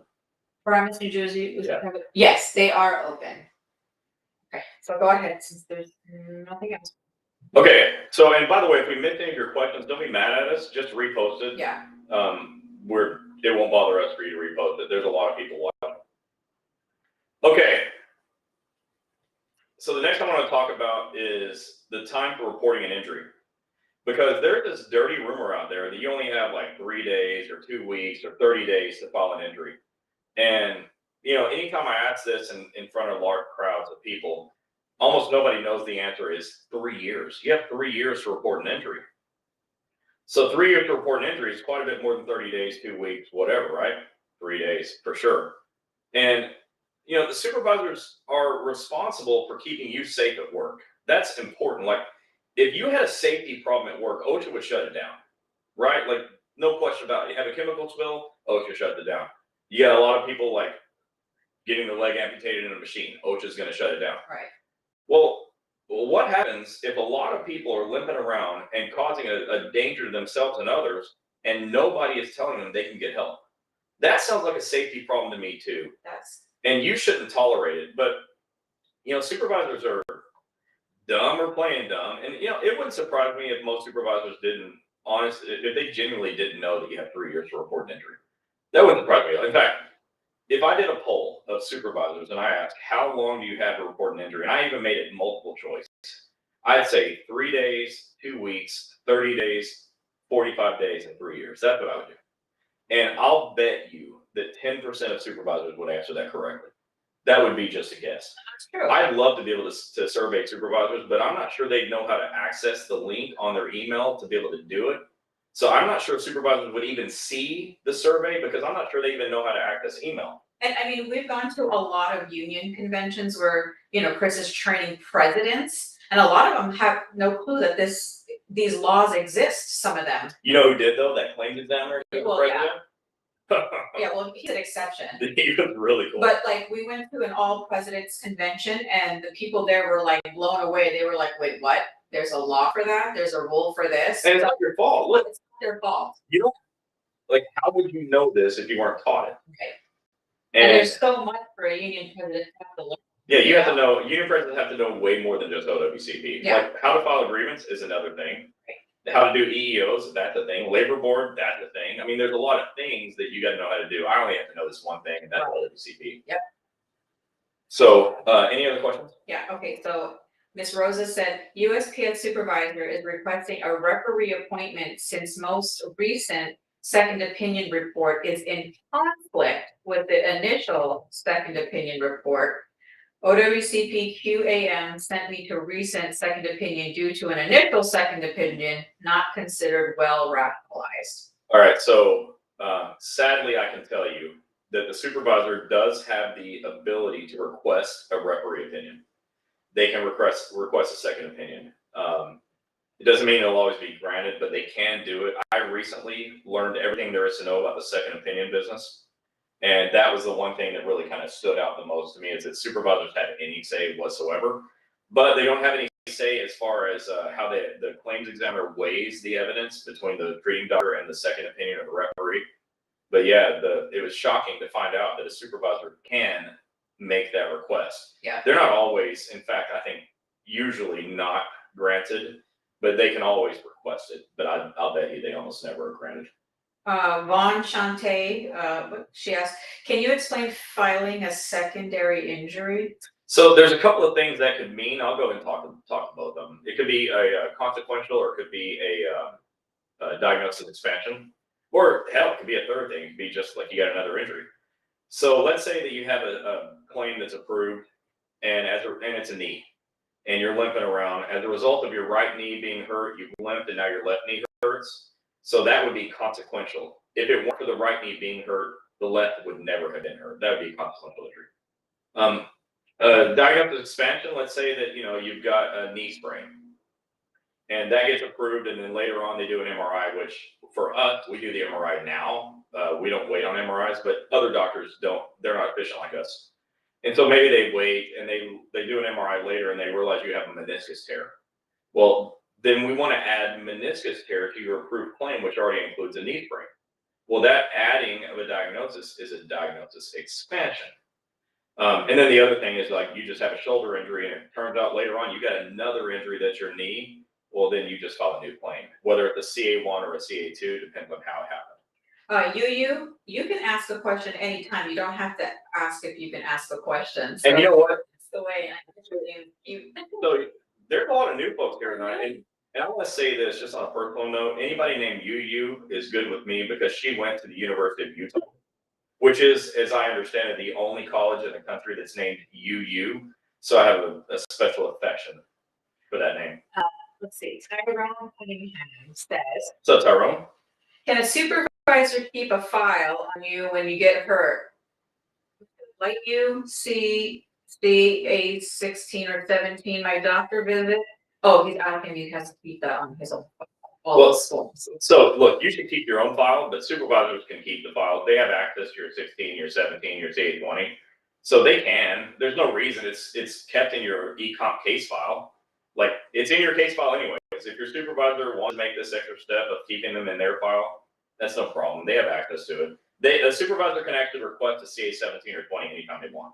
Paramus, New Jersey. Yeah. Yes, they are open. Okay, so go ahead since there's nothing else. Okay, so and by the way, if we missed any of your questions, don't be mad at us. Just repost it. Yeah. It won't bother us for you to repost it. There's a lot of people watching. Okay. So the next thing I want to talk about is the time for reporting an injury. Because there's this dirty rumor out there that you only have 3 days or 2 weeks or 30 days to file an injury. And, anytime I ask this in front of large crowds of people, almost nobody knows the answer is 3 years. You have 3 years to report an injury. So 3 years to report an injury is quite a bit more than 30 days, 2 weeks, whatever, right? 3 days for sure. And, the supervisors are responsible for keeping you safe at work. That's important. If you had a safety problem at work, OSHA would shut it down, right? No question about it. You have a chemical spill, OSHA shuts it down. You got a lot of people getting the leg amputated in a machine, OSHA's going to shut it down. Right. Well, what happens if a lot of people are limping around and causing a danger to themselves and others, and nobody is telling them they can get help? That sounds like a safety problem to me too. That's And you shouldn't tolerate it. But supervisors are dumb or playing dumb. And it wouldn't surprise me if most supervisors didn't if they genuinely didn't know that you have 3 years to report an injury. That wouldn't surprise me. In fact, if I did a poll of supervisors and I asked how long do you have to report an injury, and I even made it multiple choice, I'd say 3 days, 2 weeks, 30 days, 45 days, and 3 years. That's what I would do. And I'll bet you that 10% of supervisors would answer that correctly. That would be just a guess. that's true. I'd love to be able to survey supervisors, but I'm not sure they'd know how to access the link on their email to be able to do it. So I'm not sure if supervisors would even see the survey because I'm not sure they even know how to access email. And I mean, we've gone to a lot of union conventions where, Chris is training presidents, and a lot of them have no clue that these laws exist, some of them. You know who did though? That claims examiner, the Well, president. Yeah, well, he's an exception. He was really cool. But like, we went to an all presidents convention and the people there were like blown away. They were like, wait, what? There's a law for that? There's a rule for this? And it's not your fault. Look, It's not their fault. you don't how would you know this if you weren't taught it? Okay. And And there's so much for a union president to have to learn. yeah, you have to know. Union presidents have to know way more than just OWCP. Yeah. Like how to file agreements is another thing. How to do EEOs, that's a thing. Labor board, that's a thing. I mean, there's a lot of things that you got to know how to do. I only have to know this one thing, and that's OWCP. Yep. So, any other questions? Yeah, okay, so Ms. Rosa said, USPS supervisor is requesting a referee appointment since most recent second opinion report is in conflict with the initial second opinion report. OWCP QAM sent me to recent second opinion due to an initial second opinion not considered well rationalized. All right, so sadly, I can tell you that the supervisor does have the ability to request a referee opinion. They can request a second opinion. It doesn't mean it'll always be granted, but they can do it. I recently learned everything there is to know about the second opinion business. And that was the one thing that really kind of stood out the most to me is that supervisors have any say whatsoever, but they don't have any say as far as how the claims examiner weighs the evidence between the treating doctor and the second opinion of the referee. But yeah, it was shocking to find out that a supervisor can make that request. Yeah. They're not always, in fact, I think usually not granted, but they can always request it. But I'll bet you they almost never are granted. Vaughn Shante, she asked, can you explain filing a secondary injury? So there's a couple of things that could mean. I'll go and talk about them. It could be a consequential, or it could be a diagnosis expansion, or hell, it could be a third thing. It could be just like you got another injury. So let's say that you have a claim that's approved, and it's a knee, and you're limping around as a result of your right knee being hurt. You've limped, and now your left knee hurts. So that would be consequential. If it weren't for the right knee being hurt, the left would never have been hurt. That would be a consequential injury. Diagnosis expansion, let's say that you've got a knee sprain, and that gets approved, and then later on they do an MRI, which for us, we do the MRI now. We don't wait on MRIs, but other doctors don't. They're not efficient like us. And so maybe they wait and they do an MRI later and they realize you have a meniscus tear. Well, then we want to add meniscus tear to your approved claim, which already includes a knee sprain. Well, that adding of a diagnosis is a diagnosis expansion. And then the other thing is like you just have a shoulder injury and it turns out later on you got another injury that's your knee. Well, then you just file a new claim, whether it's a CA1 or a CA2, depends on how it happened. You can ask the question anytime. You don't have to ask if you can ask the question. So, and you know what? That's the way you. So there's a lot of new folks here tonight. And I want to say this just on a personal note. Anybody named Yu is good with me because she went to the University of Utah, which is, as I understand it, the only college in the country that's named UU. So I have a special affection for that name. Let's see. Tyrone Cunningham says. So Tyrone? Can a supervisor keep a file on you when you get hurt? Like you see a 16 or 17, my doctor visit. Oh, he's asking he has to keep that on his own. So look, you should keep your own file, but supervisors can keep the file. They have access to your 16, your 17, your CA20. So they can. There's no reason it's kept in your ecomp case file. Like it's in your case file anyways. If your supervisor wants to make this extra step of keeping them in their file, that's no problem. They have access to it. A supervisor can actually request a CA 17 or 20 anytime they want.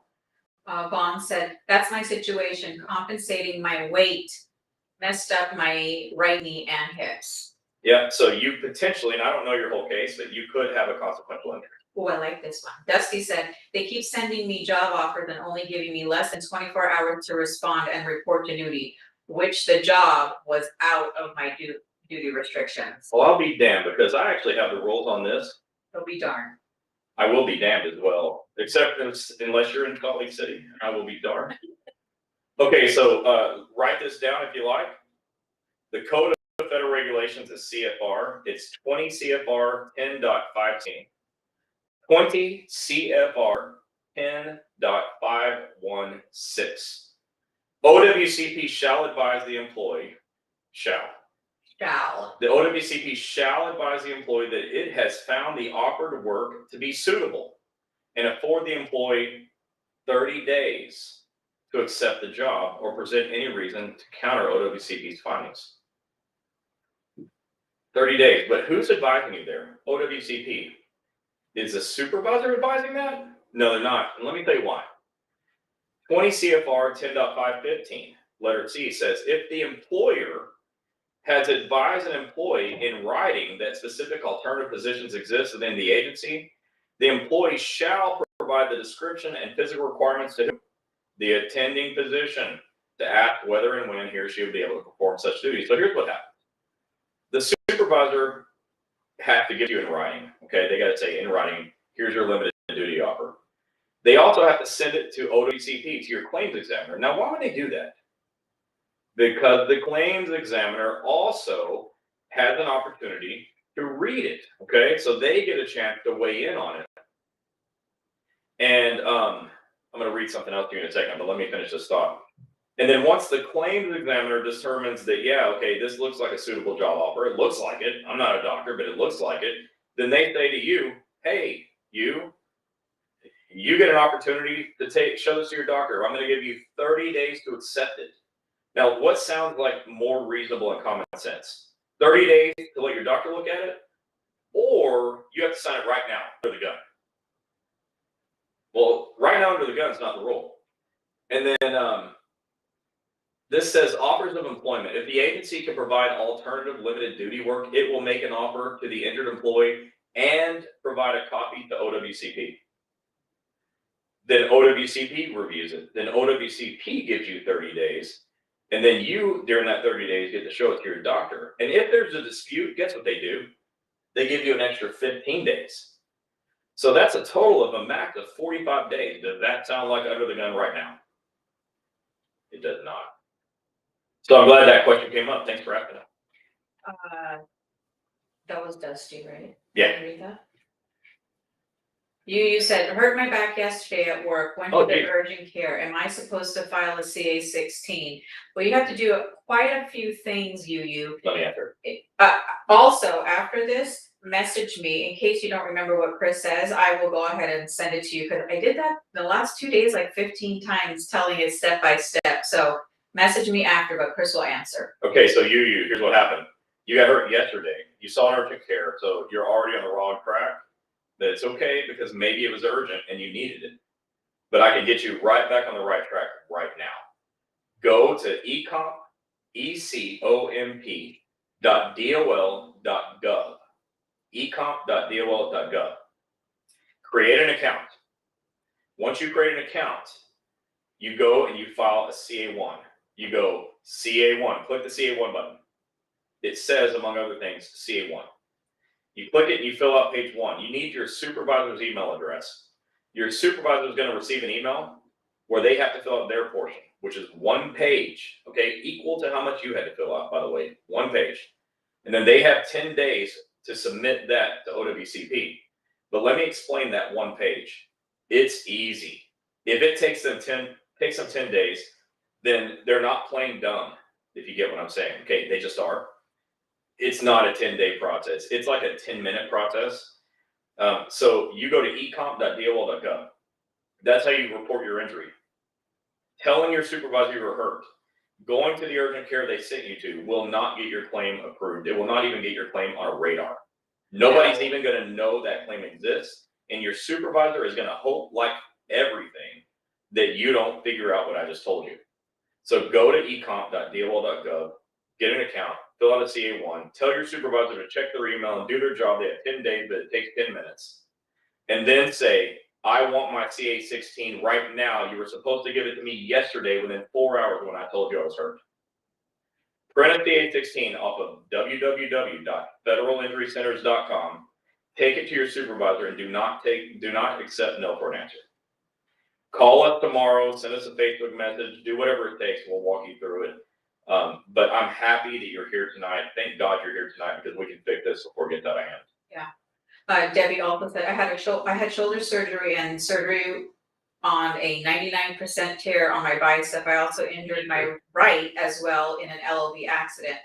Vaughn said, that's my situation, compensating my weight messed up my right knee and hips. Yeah, so you potentially, and I don't know your whole case, but you could have a consequential injury. Oh, I like this one. Dusty said, they keep sending me job offers and only giving me less than 24 hours to respond and report to duty, which the job was out of my duty restrictions. Well, I'll be damned because I actually have the rules on this. So be darned. I will be damned as well, except unless you're in Salt Lake City, I will be darned. Okay, so write this down if you like. The Code of Federal Regulations is CFR. It's 20 CFR 10.15. 20 CFR 10.516. OWCP shall advise the employee, shall. The OWCP shall advise the employee that it has found the offered work to be suitable and afford the employee 30 days to accept the job or present any reason to counter OWCP's findings. 30 days, but who's advising you there? OWCP. Is the supervisor advising that? No, they're not. And let me tell you why. 20 CFR 10.515, letter C says, if the employer has advised an employee in writing that specific alternative positions exist within the agency, the employee shall provide the description and physical requirements to the attending physician to ask whether and when he or she will be able to perform such duties. So here's what happens. The supervisor have to give you in writing, okay? They got to say in writing, here's your limited duty offer. They also have to send it to OWCP, to your claims examiner. Now, why would they do that? Because the claims examiner also has an opportunity to read it, okay? So they get a chance to weigh in on it. And I'm going to read something else to you in a second, but let me finish this thought. And then once the claims examiner determines that, yeah, okay, this looks like a suitable job offer, it looks like it, I'm not a doctor, but it looks like it, then they say to you, hey, you get an opportunity to show this to your doctor. I'm going to give you 30 days to accept it. Now, what sounds like more reasonable and common sense? 30 days to let your doctor look at it, or you have to sign it right now under the gun? Well, right now under the gun is not the rule. And then this says offers of employment. If the agency can provide alternative limited duty work, it will make an offer to the injured employee and provide a copy to OWCP. Then OWCP reviews it. Then OWCP gives you 30 days. And then you, during that 30 days, get to show it to your doctor. And if there's a dispute, guess what they do? They give you an extra 15 days. So that's a total of a max of 45 days. Does that sound like under the gun right now? It does not. So I'm glad that question came up. Thanks for asking it. That was Dusty, right? Yeah. Did you read that? You said, hurt my back yesterday at work, went to the urgent care. Am I supposed to file a CA 16? Well, you have to do quite a few things, Let me answer. Also, after this, message me in case you don't remember what Chris says. I will go ahead and send it to you because I did that the last 2 days like 15 times, telling it step by step. So message me after, but Chris will answer. Okay, so here's what happened. You got hurt yesterday. You saw an urgent care, so you're already on the wrong track. But it's okay because maybe it was urgent and you needed it. But I can get you right back on the right track right now. Go to ecomp, ecomp.dol.gov. ecomp.dol.gov. Create an account. Once you create an account, you go and you file a CA1. You go CA1, click the CA1 button. It says, among other things, CA1. You click it and you fill out page 1. You need your supervisor's email address. Your supervisor is going to receive an email where they have to fill out their portion, which is 1 page, okay, equal to how much you had to fill out, by the way, 1 page. And then they have 10 days to submit that to OWCP. But let me explain that 1 page. It's easy. If it takes them 10 days, then they're not playing dumb, if you get what I'm saying. Okay, they just are. It's not a 10-day process. It's like a 10-minute process. So you go to ecomp.dol.gov. That's how you report your injury. Telling your supervisor you were hurt, going to the urgent care they sent you to will not get your claim approved. It will not even get your claim on a radar. Nobody's even going to know that claim exists, and your supervisor is going to hope like everything that you don't figure out what I just told you. So go to ecomp.dol.gov, get an account, fill out a CA1, tell your supervisor to check their email and do their job. They have 10 days, but it takes 10 minutes. And then say, I want my CA16 right now. You were supposed to give it to me yesterday within 4 hours when I told you I was hurt. Print a CA16 off of www.federalinjurycenters.com. Take it to your supervisor and do not accept no for an answer. Call us tomorrow, send us a Facebook message, do whatever it takes. We'll walk you through it. But I'm happy that you're here tonight. Thank God you're here tonight because we can fix this before it gets out of hand. Yeah. Debbie also said I had shoulder surgery and surgery on a 99% tear on my bicep. I also injured my right as well in an LLB accident.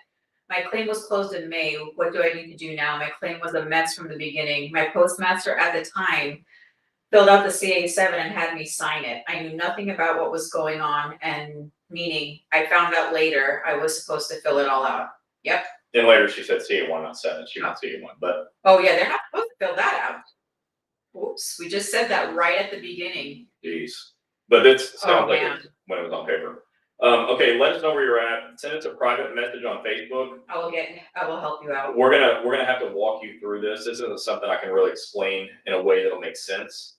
My claim was closed in May. What do I need to do now? My claim was a mess from the beginning. My postmaster at the time filled out the CA7 and had me sign it. I knew nothing about what was going on, and meaning I found out later I was supposed to fill it all out. Yep. Then later she said CA1, not 7. She meant CA1, but. Oh yeah, they're not supposed to fill that out. Oops, we just said that right at the beginning. Jeez. But this sounds like man. it when it was on paper. Okay, let us know where you're at. Send us a private message on Facebook. I will help you out. We're gonna have to walk you through this. This isn't something I can really explain in a way that'll make sense,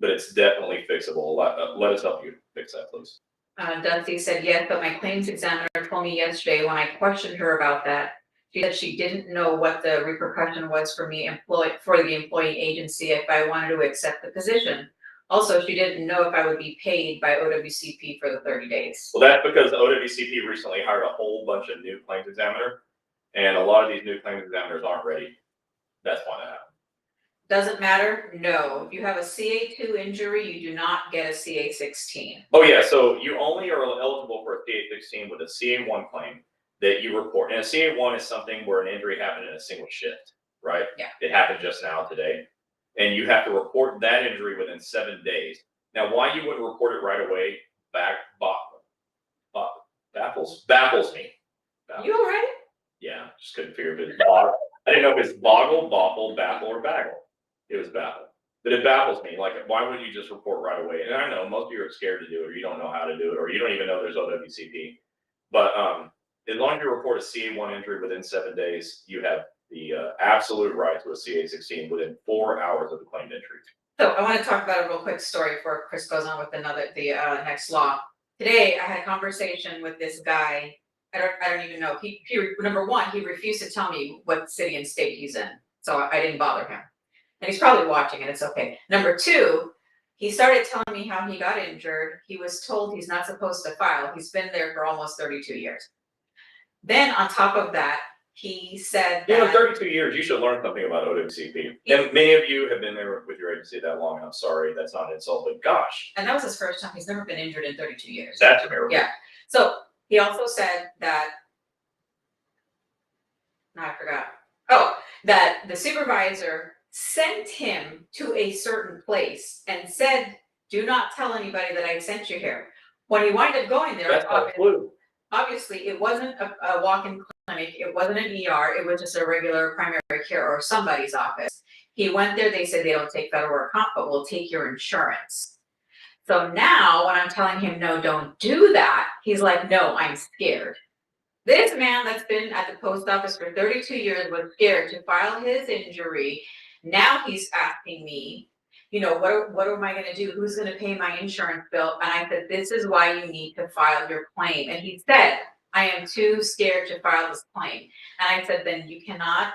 but it's definitely fixable. Let us help you fix that, please. Dusty said yes, but my claims examiner told me yesterday when I questioned her about that, she said she didn't know what the repercussion was for me for the employee agency if I wanted to accept the position. Also, she didn't know if I would be paid by OWCP for the 30 days. Well, that's because OWCP recently hired a whole bunch of new claims examiner, and a lot of these new claims examiners aren't ready. That's why that happened. Doesn't matter? No. If you have a CA2 injury, you do not get a CA16. Oh yeah, so you only are eligible for a CA16 with a CA1 claim that you report. And a CA1 is something where an injury happened in a single shift, right? Yeah. It happened just now today. And you have to report that injury within 7 days. Now, why you wouldn't report it right away baffles me. You all right? Yeah, just couldn't figure if it's I didn't know if it's boggle, baffle, or baggle. It was baffle. But it baffles me. Like, why wouldn't you just report right away? And I know most of you are scared to do it, or you don't know how to do it, or you don't even know there's OWCP. But as long as you report a CA1 injury within 7 days, you have the absolute right to a CA16 within 4 hours of the claimed injury. So I want to talk about a real quick story before Chris goes on with the next law. Today, I had a conversation with this guy. I don't even know. He number one, he refused to tell me what city and state he's in, so I didn't bother him. And he's probably watching, and it's okay. Number two, he started telling me how he got injured. He was told he's not supposed to file. He's been there for almost 32 years. Then on top of that, he said that 32 years, you should learn something about OWCP. And many of you have been there with your agency that long, and I'm sorry, that's not an insult, but gosh. And that was his first time. He's never been injured in 32 years. That's a miracle. Yeah. So he also said that, I forgot. Oh, that the supervisor sent him to a certain place and said, do not tell anybody that I sent you here. When he wound up going there, that's not a clue. Obviously it wasn't a walk-in clinic, it wasn't an ER, it was just a regular primary care or somebody's office. He went there, they said they don't take federal work comp, but we'll take your insurance. So now when I'm telling him, no, don't do that, he's like, no, I'm scared. This man that's been at the post office for 32 years was scared to file his injury. Now he's asking me, you know, what am I going to do? Who's going to pay my insurance bill? And I said, this is why you need to file your claim. And he said, I am too scared to file this claim. And I said, then you cannot,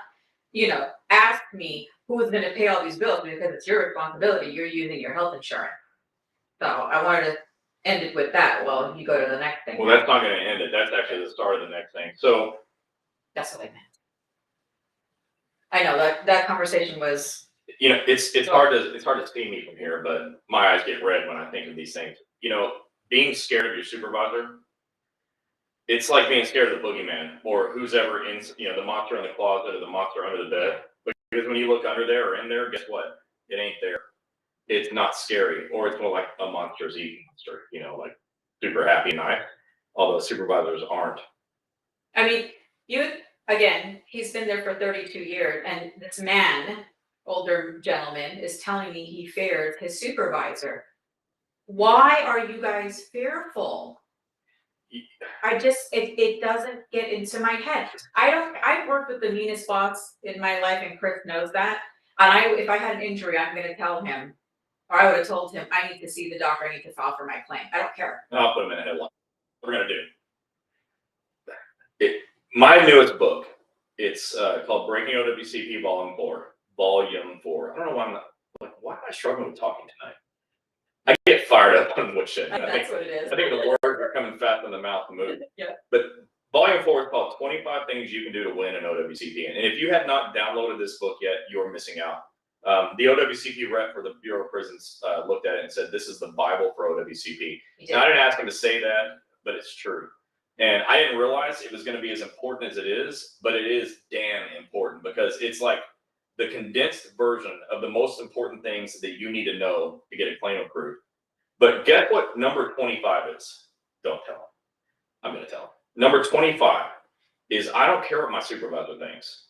you know, ask me who's going to pay all these bills because it's your responsibility. You're using your health insurance. So I wanted to end it with that. Well, you go to the next thing. Well, that's not going to end it. That's actually the start of the next thing. So that's what I meant. I know that conversation was. You know, it's hard to see me from here, but my eyes get red when I think of these things. You know, being scared of your supervisor, it's like being scared of the boogeyman or who's ever in, you know, the monster in the closet or the monster under the bed. Because when you look under there or in there, guess what? It ain't there. it's not scary, or it's more like a Monsters Inc. monster, like super happy and nice. Although supervisors aren't. I mean, again, he's been there for 32 years, and this man, older gentleman, is telling me he feared his supervisor. Why are you guys fearful? It doesn't get into my head. I've worked with the meanest boss in my life, and Chris knows that. And if I had an injury, I'm gonna tell him, or I would have told him, I need to see the doctor, I need to file for my claim. I don't care. I'll put him in a headline. What we're gonna do. My newest book, it's called Breaking OWCP Volume 4. Volume 4. I don't know why why am I struggling with talking tonight? I get fired up on woodshed. That's what it is. I think the words are coming fast in the mouth to move. Yeah. But Volume 4 is called 25 Things You Can Do to Win an OWCP. And if you have not downloaded this book yet, you're missing out. The OWCP rep for the Bureau of Prisons looked at it and said, this is the Bible for OWCP. Now, I didn't ask him to say that, but it's true. And I didn't realize it was going to be as important as it is, but it is damn important because it's like the condensed version of the most important things that you need to know to get a claim approved. But guess what number 25 is? Don't tell him. I'm going to tell him. Number 25 is I don't care what my supervisor thinks.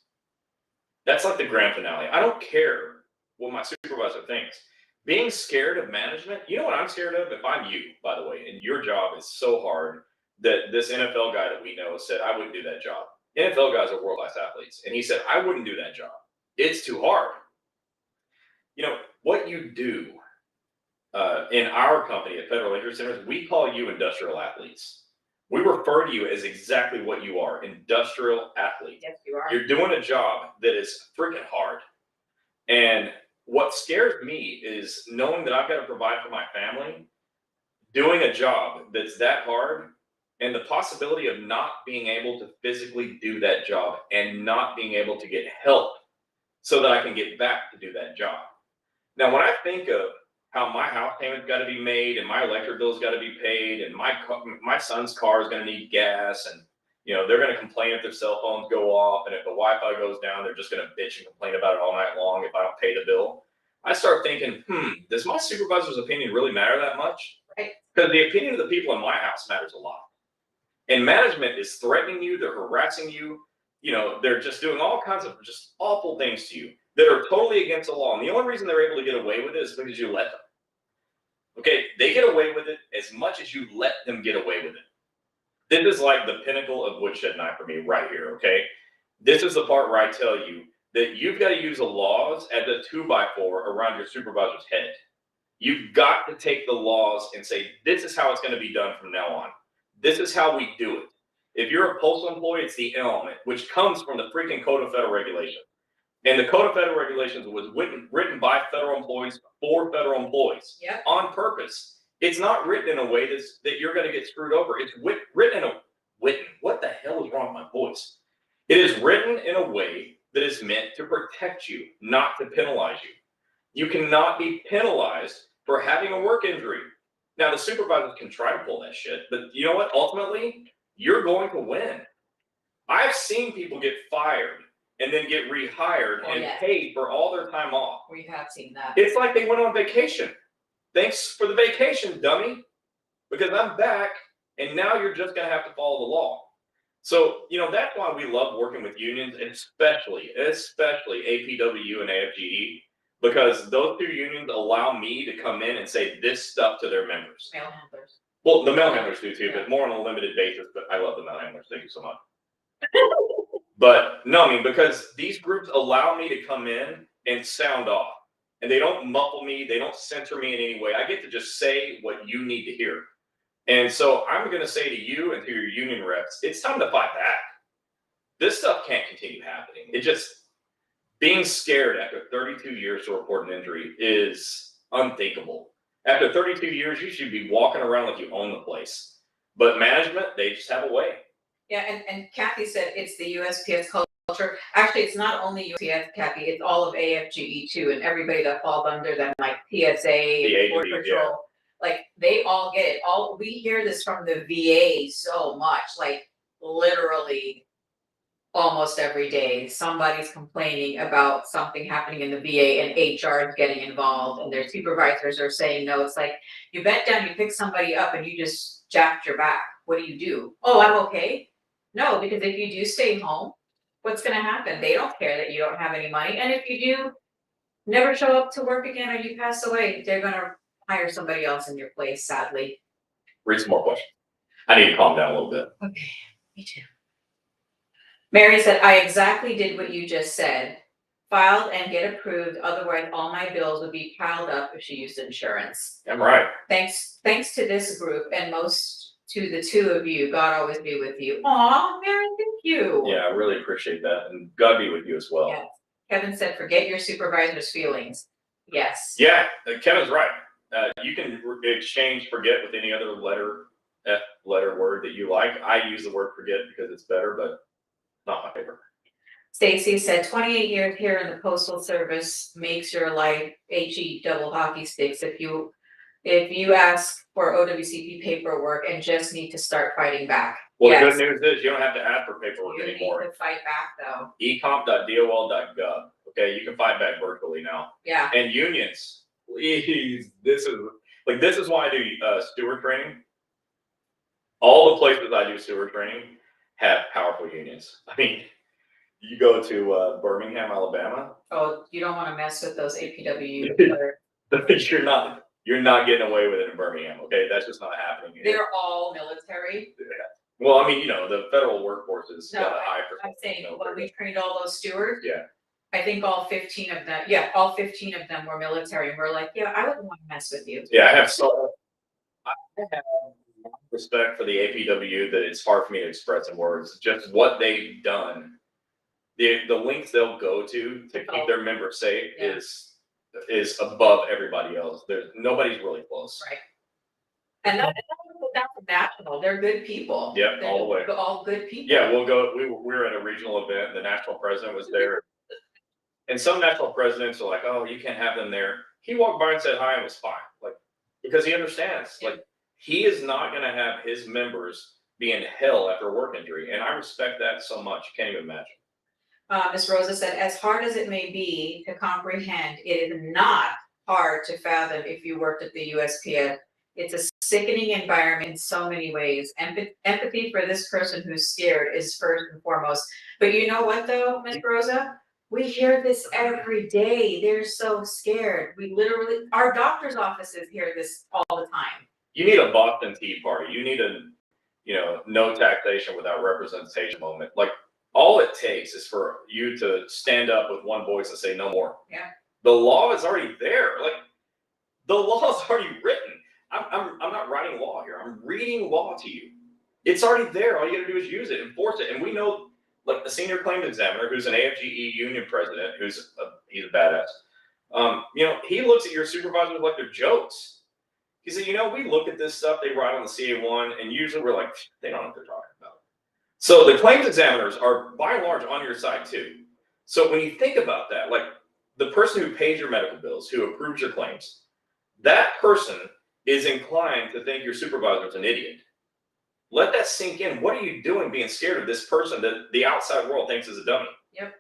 That's like the grand finale. I don't care what my supervisor thinks. Being scared of management, you know what I'm scared of? If I'm you, by the way, and your job is so hard that this NFL guy that we know said, I wouldn't do that job. NFL guys are world-class athletes. And he said, I wouldn't do that job. It's too hard. What you do in our company at Federal Injury Centers, we call you industrial athletes. We refer to you as exactly what you are, industrial athlete. Yes, you are. You're doing a job that is freaking hard. And what scares me is knowing that I've got to provide for my family, doing a job that's that hard, and the possibility of not being able to physically do that job and not being able to get help so that I can get back to do that job. Now, when I think of how my house payment's got to be made and my electric bill's got to be paid and my son's car is going to need gas and they're going to complain if their cell phones go off, and if the Wi-Fi goes down, they're just going to bitch and complain about it all night long if I don't pay the bill. I start thinking, does my supervisor's opinion really matter that much? Right. Because the opinion of the people in my house matters a lot. And management is threatening you, they're harassing you, they're just doing all kinds of just awful things to you that are totally against the law. And the only reason they're able to get away with it is because you let them. Okay, they get away with it as much as you let them get away with it. This is like the pinnacle of woodshed knife for me right here, okay? This is the part where I tell you that you've got to use the laws as a 2x4 around your supervisor's head. You've got to take the laws and say, this is how it's going to be done from now on. This is how we do it. If you're a postal employee, it's the element, which comes from the freaking Code of Federal Regulations. And the Code of Federal Regulations was written by federal employees for federal employees. Yep. On purpose. It's not written in a way that you're going to get screwed over. It's written in a what the hell is wrong with my voice? It is written in a way that is meant to protect you, not to penalize you. You cannot be penalized for having a work injury. Now, the supervisors can try to pull that shit, but you know what? Ultimately, you're going to win. I've seen people get fired and then get rehired and paid for all their time off. We have seen that. It's like they went on vacation. Thanks for the vacation, dummy, because I'm back, and now you're just going to have to follow the law. So, that's why we love working with unions, especially APWU and AFGE, because those two unions allow me to come in and say this stuff to their members. Mail handlers. Well, the mail handlers do too, but more on a limited basis, but I love the mail handlers. Thank you so much. But no, because these groups allow me to come in and sound off. And they don't muffle me. They don't censor me in any way. I get to just say what you need to hear. And so I'm going to say to you and to your union reps, it's time to fight back. This stuff can't continue happening. Being scared after 32 years to report an injury is unthinkable. After 32 years, you should be walking around like you own the place. But management, they just have a way. Yeah, and Kathy said it's the USPS culture. Actually, it's not only USPS, Kathy, it's all of AFGE too, and everybody that falls under them, like TSA, Border Patrol. Like, they all get it. We hear this from the VA so much, like, literally almost every day, somebody's complaining about something happening in the VA and HR is getting involved and their supervisors are saying no. It's like, you bent down, you pick somebody up and you just jacked your back. What do you do? Oh, I'm okay. No, because if you do stay home, what's gonna happen? They don't care that you don't have any money. And if you do never show up to work again or you pass away, they're gonna hire somebody else in your place, sadly. Read some more questions. I need to calm down a little bit. Okay, me too. Mary said, I exactly did what you just said. Filed and get approved, otherwise all my bills would be piled up if she used insurance. I'm right. Thanks to this group and most to the two of you, God always be with you. Aw, Mary, thank you. Yeah, I really appreciate that. And God be with you as well. Yes. Kevin said, forget your supervisor's feelings. Yes. Yeah, Kevin's right. You can exchange forget with any other letter word that you like. I use the word forget because it's better, but not my favorite. Stacy said 28 years here in the postal service makes your life HE double hockey sticks if you ask for OWCP paperwork and just need to start fighting back. Well, Yes. the good news is you don't have to ask for paperwork You anymore. need to fight back though. ecomp.dol.gov. Okay, you can fight back virtually now. Yeah. And unions, please, this is why I do steward training. All the places I do steward training have powerful unions. I mean, you go to Birmingham, Alabama. Oh, you don't want to mess with those APW. You're not getting away with it in Birmingham. Okay, that's just not happening here. They're all military. Yeah. Well, I mean, the federal workforce has got a high I'm percentage. saying when we trained all those stewards. Yeah. I think all 15 of them were military, and we're like, yeah, I wouldn't want to mess with you. Yeah, I have respect for the APW that it's hard for me to express in words. Just what they've done, the lengths they'll go to keep their members safe is above everybody else. Nobody's really close. Right. And that's national. They're good people. Yep, all the way. All good people. Yeah, we'll go. We were at a regional event. The national president was there, and some national presidents are like, "Oh, you can't have them there." He walked by and said hi and was fine, like because he understands. Yeah. Like he is not going to have his members be in hell after a work injury, and I respect that so much. You can't even imagine. Ms. Rosa said, as hard as it may be to comprehend, it is not hard to fathom if you worked at the USPS. It's a sickening environment in so many ways. Empathy for this person who's scared is first and foremost. But you know what though, Ms. Rosa? We hear this every day. They're so scared. Our doctor's offices hear this all the time. You need a Boston Tea Party. You need a, no taxation without representation moment. Like all it takes is for you to stand up with one voice and say no more. Yeah. The law is already there. Like the law is already written. I'm not writing law here. I'm reading law to you. It's already there. All you got to do is use it, enforce it. And we know, like the senior claims examiner, who's an AFGE union president, he's a badass. He looks at your supervisors like they're jokes. He said, we look at this stuff they write on the CA1, and usually we're like, they don't know what they're talking about. So the claims examiners are by and large on your side too. So when you think about that, like the person who pays your medical bills, who approves your claims, that person is inclined to think your supervisor is an idiot. Let that sink in. What are you doing being scared of this person that the outside world thinks is a dummy? Yep.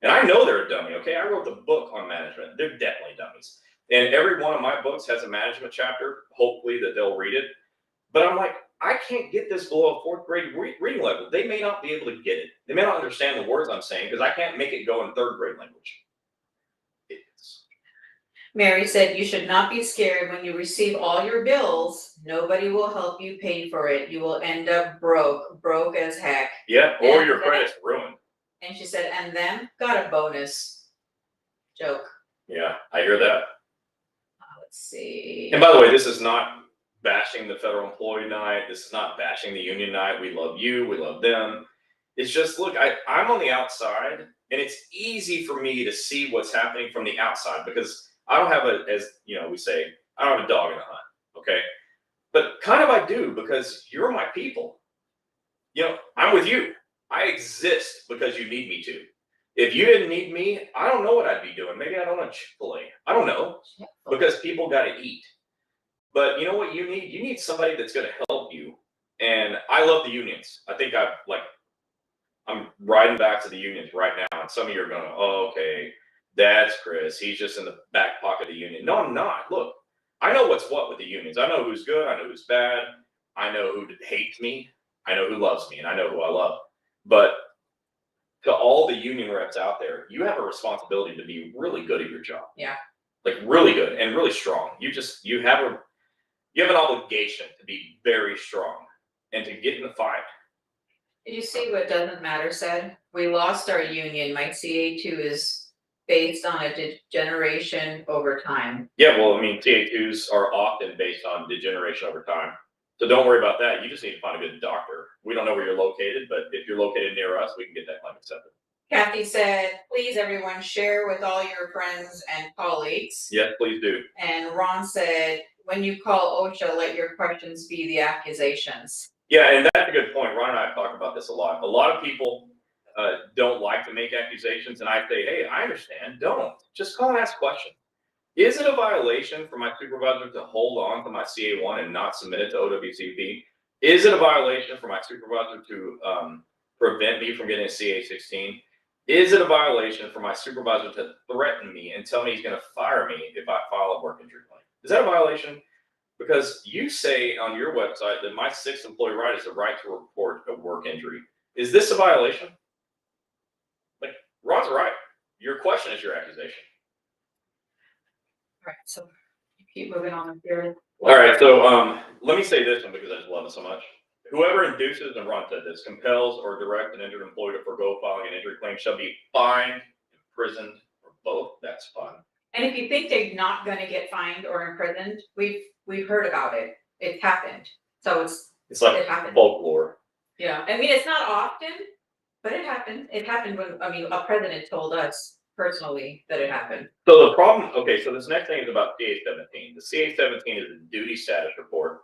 And I know they're a dummy, okay? I wrote the book on management. They're definitely dummies. And every one of my books has a management chapter, hopefully that they'll read it. But I'm like, I can't get this below a fourth grade reading level. They may not be able to get it. They may not understand the words I'm saying because I can't make it go in third grade language. Mary said, you should not be scared when you receive all your bills. Nobody will help you pay for it. You will end up broke as heck. Yeah, or your credit's ruined. And she said, and them got a bonus. Joke. Yeah, I hear that. Let's see. And by the way, this is not bashing the federal employee night. This is not bashing the union night. We love you. We love them. It's just, look, I'm on the outside, and it's easy for me to see what's happening from the outside because I don't have we say, I don't have a dog in the hunt, okay? But kind of I do because you're my people. I'm with you. I exist because you need me to. If you didn't need me, I don't know what I'd be doing. Maybe I don't know Chick-fil-A. I don't know because people got to eat. But you know what you need? You need somebody that's going to help you. And I love the unions. I think I'm riding back to the unions right now, and some of you are going, oh, okay, that's Chris. He's just in the back pocket of the union. No, I'm not. Look, I know what's what with the unions. I know who's good. I know who's bad. I know who hates me. I know who loves me, and I know who I love. But to all the union reps out there, you have a responsibility to be really good at your job. Yeah. Like really good and really strong. You have an obligation to be very strong and to get in the fight. Did you see what Doesn't Matter said? We lost our union. My CA2 is based on a degeneration over time. Yeah, well, I mean, TA2s are often based on degeneration over time. So don't worry about that. You just need to find a good doctor. We don't know where you're located, but if you're located near us, we can get that claim accepted. Kathy said, please everyone share with all your friends and colleagues. Yes, please do. And Ron said, when you call OSHA, let your questions be the accusations. Yeah, and that's a good point. Ron and I have talked about this a lot. A lot of people don't like to make accusations, and I say, hey, I understand. Don't. Just call and ask questions. Is it a violation for my supervisor to hold on to my CA1 and not submit it to OWCP? Is it a violation for my supervisor to prevent me from getting a CA16? Is it a violation for my supervisor to threaten me and tell me he's going to fire me if I file a work injury claim? Is that a violation? Because you say on your website that my sixth employee right is the right to report a work injury. Is this a violation? Like, Ron's right. Your question is your accusation. All right, so keep moving on here. All right, so let me say this one because I just love it so much. Whoever induces, and Ron said this, compels or directs an injured employee to forego filing an injury claim shall be fined, imprisoned, or both. That's fun. And if you think they're not going to get fined or imprisoned, we've heard about it. It's happened. So it's like it happened. Folklore. Yeah, I mean it's not often, but it happened. It happened when a president told us personally that it happened. So the problem, okay, so this next thing is about CA17. The CA17 is a duty status report.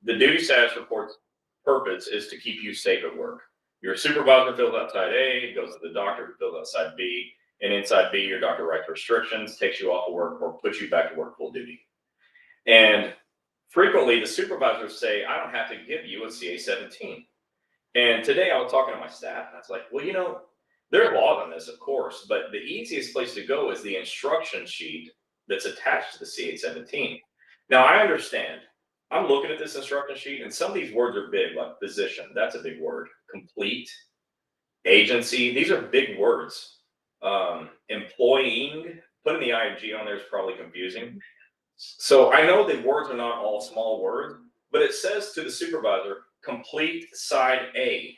The duty status report's purpose is to keep you safe at work. Your supervisor fills out side A, goes to the doctor who fills out side B, and inside B, your doctor writes restrictions, takes you off of work, or puts you back to work full duty. And frequently, the supervisors say, I don't have to give you a CA17. And today I was talking to my staff, and I was like, well, you know, there are laws on this, of course, but the easiest place to go is the instruction sheet that's attached to the CA17. Now, I understand. I'm looking at this instruction sheet, and some of these words are big, like physician. That's a big word. Complete, agency. These are big words. Employing, putting the ing on there is probably confusing. So I know the words are not all small words, but it says to the supervisor, complete side A.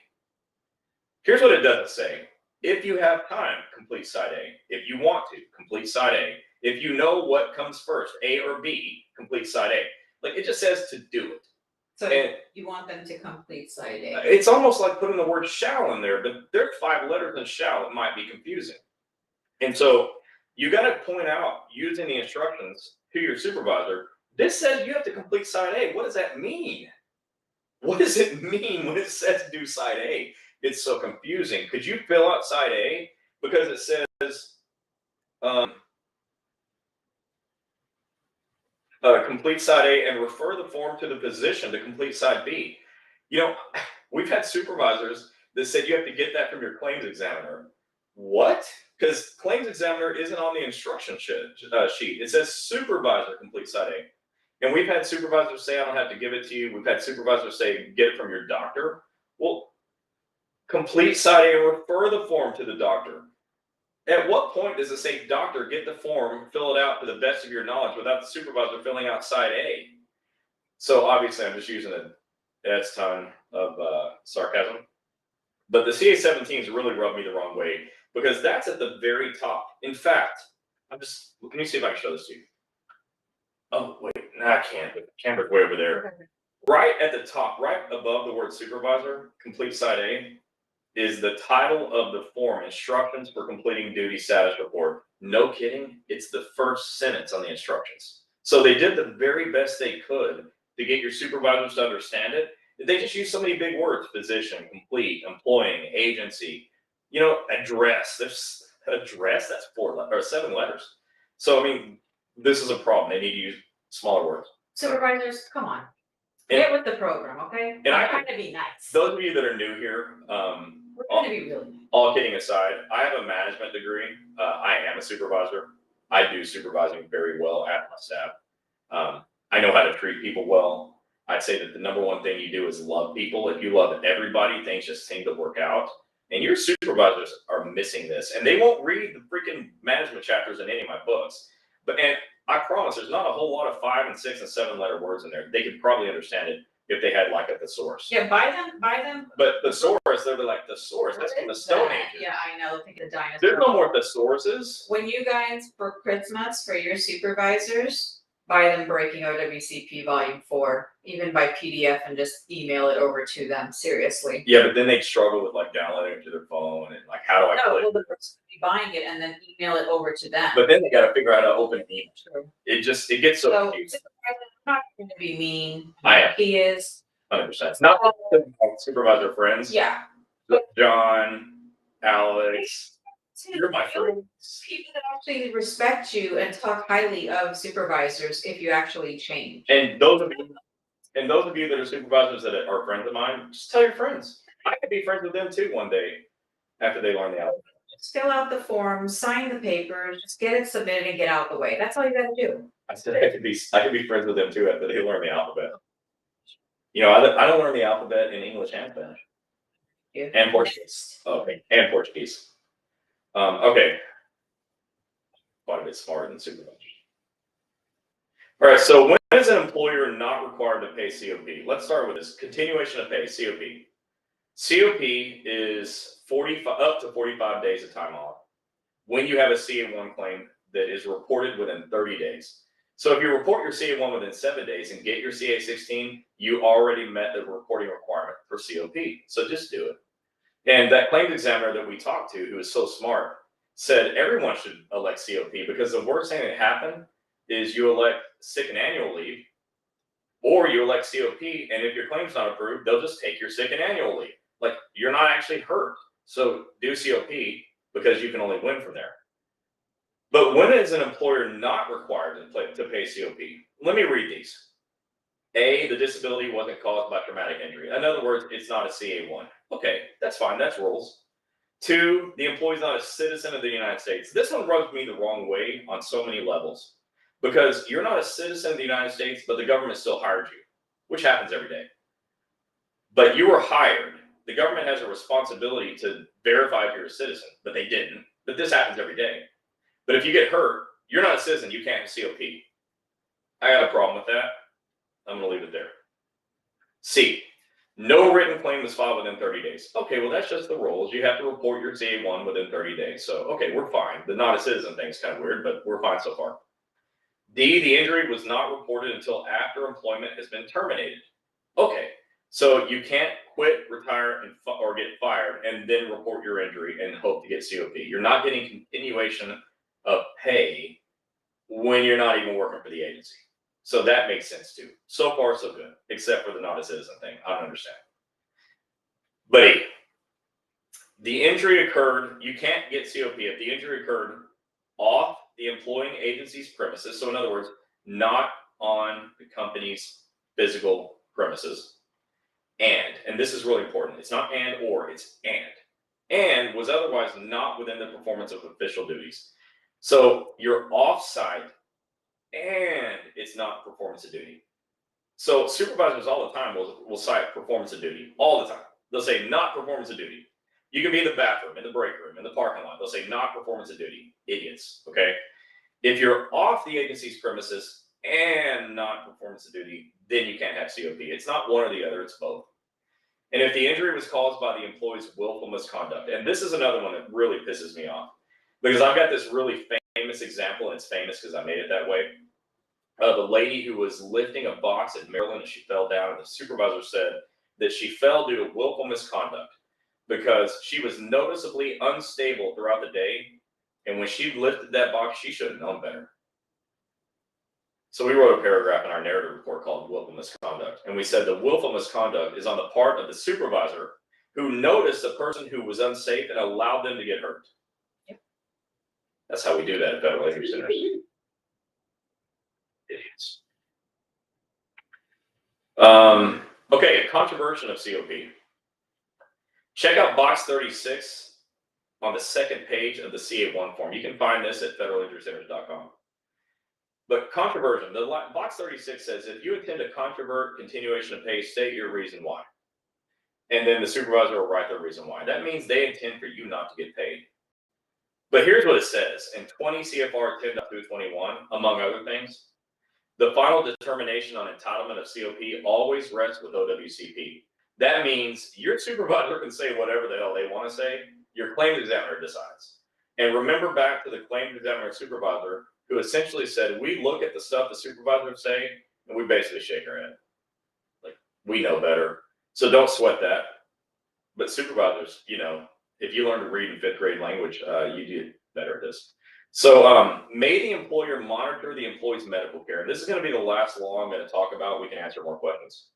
Here's what it doesn't say. If you have time, complete side A. If you want to, complete side A. If you know what comes first, A or B, complete side A. Like, it just says to do it. So and you want them to complete side A. It's almost like putting the word shall in there, but there's 5 letters in shall. It might be confusing. And so you got to point out, using the instructions to your supervisor, this says you have to complete side A. What does that mean? What does it mean when it says do side A? It's so confusing. Could you fill out side A? Because it says complete side A and refer the form to the physician to complete side B. You know, we've had supervisors that said you have to get that from your claims examiner. What? Because claims examiner isn't on the instruction sheet. It says supervisor complete side A. And we've had supervisors say, I don't have to give it to you. We've had supervisors say, get it from your doctor. Well, complete side A and refer the form to the doctor. At what point does it say, doctor, get the form, fill it out to the best of your knowledge without the supervisor filling out side A? So obviously I'm just using a S ton of sarcasm. But the CA17s really rubbed me the wrong way because that's at the very top. In fact, let me see if I can show this to you. Oh, wait, no, I can't. The camera's way over there. Okay. Right at the top, right above the word supervisor, complete side A, is the title of the form, instructions for completing duty status report. No kidding, it's the first sentence on the instructions. So they did the very best they could to get your supervisors to understand it. They just used so many big words: physician, complete, employing, agency, you know, address. There's address, that's 7 letters. So I mean, this is a problem. They need to use smaller words. Supervisors, come on. Get with the program, okay? And I'm trying to be nice. Those of you that are new here, We're gonna be really. All kidding aside, I have a management degree. I am a supervisor. I do supervising very well at my staff. I know how to treat people well. I'd say that the number one thing you do is love people. If you love everybody, things just seem to work out. And your supervisors are missing this, and they won't read the freaking management chapters in any of my books. And I promise, there's not a whole lot of 5 and 6 and 7 letter words in there. They could probably understand it if they had like a thesaurus. Yeah, buy them. But thesaurus, they're like thesaurus. That's from the Stone Ages. Yeah, I know. Think of the dinosaurs. There's no more thesauruses. When you guys for Christmas for your supervisors, buy them Breaking OWCP Volume 4, even by PDF, and just email it over to them. Seriously. Yeah, but then they struggle with like downloading it to their phone and like, how do I No, click? well, the person will be buying it and then email it over to them. But then they got to figure out how to open an email. True. It gets so confusing. I'm not going to be mean. I am. He is. 100%. It's not supervisor friends. Yeah. John, Alex, you're my friends. People that actually respect you and talk highly of supervisors if you actually change. And those of you that are supervisors that are friends of mine, just tell your friends. I could be friends with them too one day after they learn the alphabet. Just fill out the forms, sign the papers, just get it submitted and get out the way. That's all you gotta do. I said I could be friends with them too after they learn the alphabet. You know, I don't learn the alphabet in English and Spanish. Yeah. And Portuguese. Okay, and Portuguese. Okay. Quite a bit smarter than supervisors. All right, so when is an employer not required to pay COP? Let's start with this. Continuation of pay, COP. COP is up to 45 days of time off when you have a CA1 claim that is reported within 30 days. So if you report your CA1 within 7 days and get your CA16, you already met the reporting requirement for COP. So just do it. And that claims examiner that we talked to, who is so smart, said everyone should elect COP because the worst thing that happened is you elect sick and annual leave, or you elect COP, and if your claim's not approved, they'll just take your sick and annual leave. Like, you're not actually hurt. So do COP because you can only win from there. But when is an employer not required to pay COP? Let me read these. A, the disability wasn't caused by traumatic injury. In other words, it's not a CA1. Okay, that's fine. That's rules. 2, the employee's not a citizen of the United States. This one rubs me the wrong way on so many levels because you're not a citizen of the United States, but the government still hired you, which happens every day. But you were hired. The government has a responsibility to verify if you're a citizen, but they didn't. But this happens every day. But if you get hurt, you're not a citizen. You can't have COP. I got a problem with that. I'm going to leave it there. C, no written claim was filed within 30 days. Okay, well, that's just the rules. You have to report your CA1 within 30 days. So, okay, we're fine. The not a citizen thing's kind of weird, but we're fine so far. D, the injury was not reported until after employment has been terminated. Okay, so you can't quit, retire, or get fired and then report your injury and hope to get COP. You're not getting continuation of pay when you're not even working for the agency. So that makes sense too. So far, so good, except for the not a citizen thing. I don't understand. But E, the injury occurred, you can't get COP if the injury occurred off the employing agency's premises. So in other words, not on the company's physical premises. And this is really important. It's not and or, it's and was otherwise not within the performance of official duties. So you're off-site and it's not performance of duty. So supervisors all the time will cite performance of duty all the time. They'll say not performance of duty. You can be in the bathroom, in the break room, in the parking lot. They'll say not performance of duty. Idiots, okay? If you're off the agency's premises and not performance of duty, then you can't have COP. It's not one or the other, it's both. And if the injury was caused by the employee's willful misconduct, and this is another one that really pisses me off, because I've got this really famous example, and it's famous because I made it that way, of a lady who was lifting a box in Maryland and she fell down, and the supervisor said that she fell due to willful misconduct because she was noticeably unstable throughout the day, and when she lifted that box, she should have known better. So we wrote a paragraph in our narrative report called willful misconduct, and we said the willful misconduct is on the part of the supervisor who noticed a person who was unsafe and allowed them to get hurt. Yep. That's how we do that at Federal Labor Center. Idiots. Okay, controversion of COP. Check out box 36 on the second page of the CA1 form. You can find this at federalinjurycenters.com. But controversion, box 36 says if you intend to controvert continuation of pay, state your reason why. And then the supervisor will write the reason why. That means they intend for you not to get paid. But here's what it says in 20 CFR 10.221, among other things. The final determination on entitlement of COP always rests with OWCP. That means your supervisor can say whatever the hell they want to say. Your claims examiner decides. And remember back to the claims examiner supervisor who essentially said, we look at the stuff the supervisors say and we basically shake our head. Like, we know better. So don't sweat that. But supervisors, if you learn to read in 5th grade language, you do better at this. So may the employer monitor the employee's medical care. And this is going to be the last law I'm going to talk about. We can answer more questions.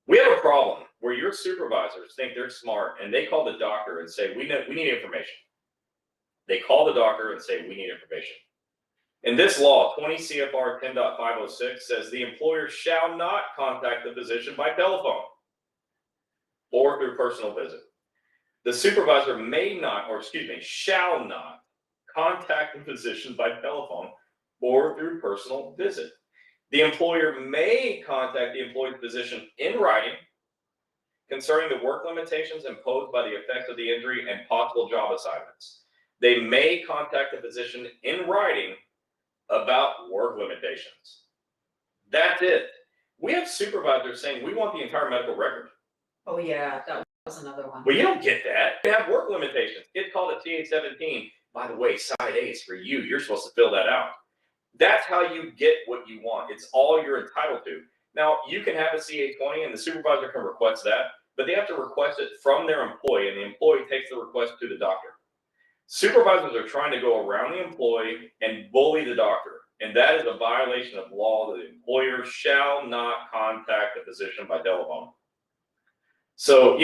We have a problem where your supervisors think they're smart and they call the doctor and say, we need information. They call the doctor and say, we need information. In this law, 20 CFR 10.506 says the employer shall not contact the physician by telephone or through personal visit. The supervisor shall not contact the physician by telephone or through personal visit. The employer may contact the employed physician in writing concerning the work limitations imposed by the effects of the injury and possible job assignments. They may contact the physician in writing about work limitations. That's it. We have supervisors saying we want the entire medical record. Oh yeah, that was another one. Well, you don't get that. You have work limitations. It's called a TA-17. By the way, side A is for you. You're supposed to fill that out. That's how you get what you want. It's all you're entitled to. Now, you can have a CA-20 and the supervisor can request that, but they have to request it from their employee and the employee takes the request to the doctor. Supervisors are trying to go around the employee and bully the doctor. And that is a violation of law. The employer shall not contact the physician by telephone. So,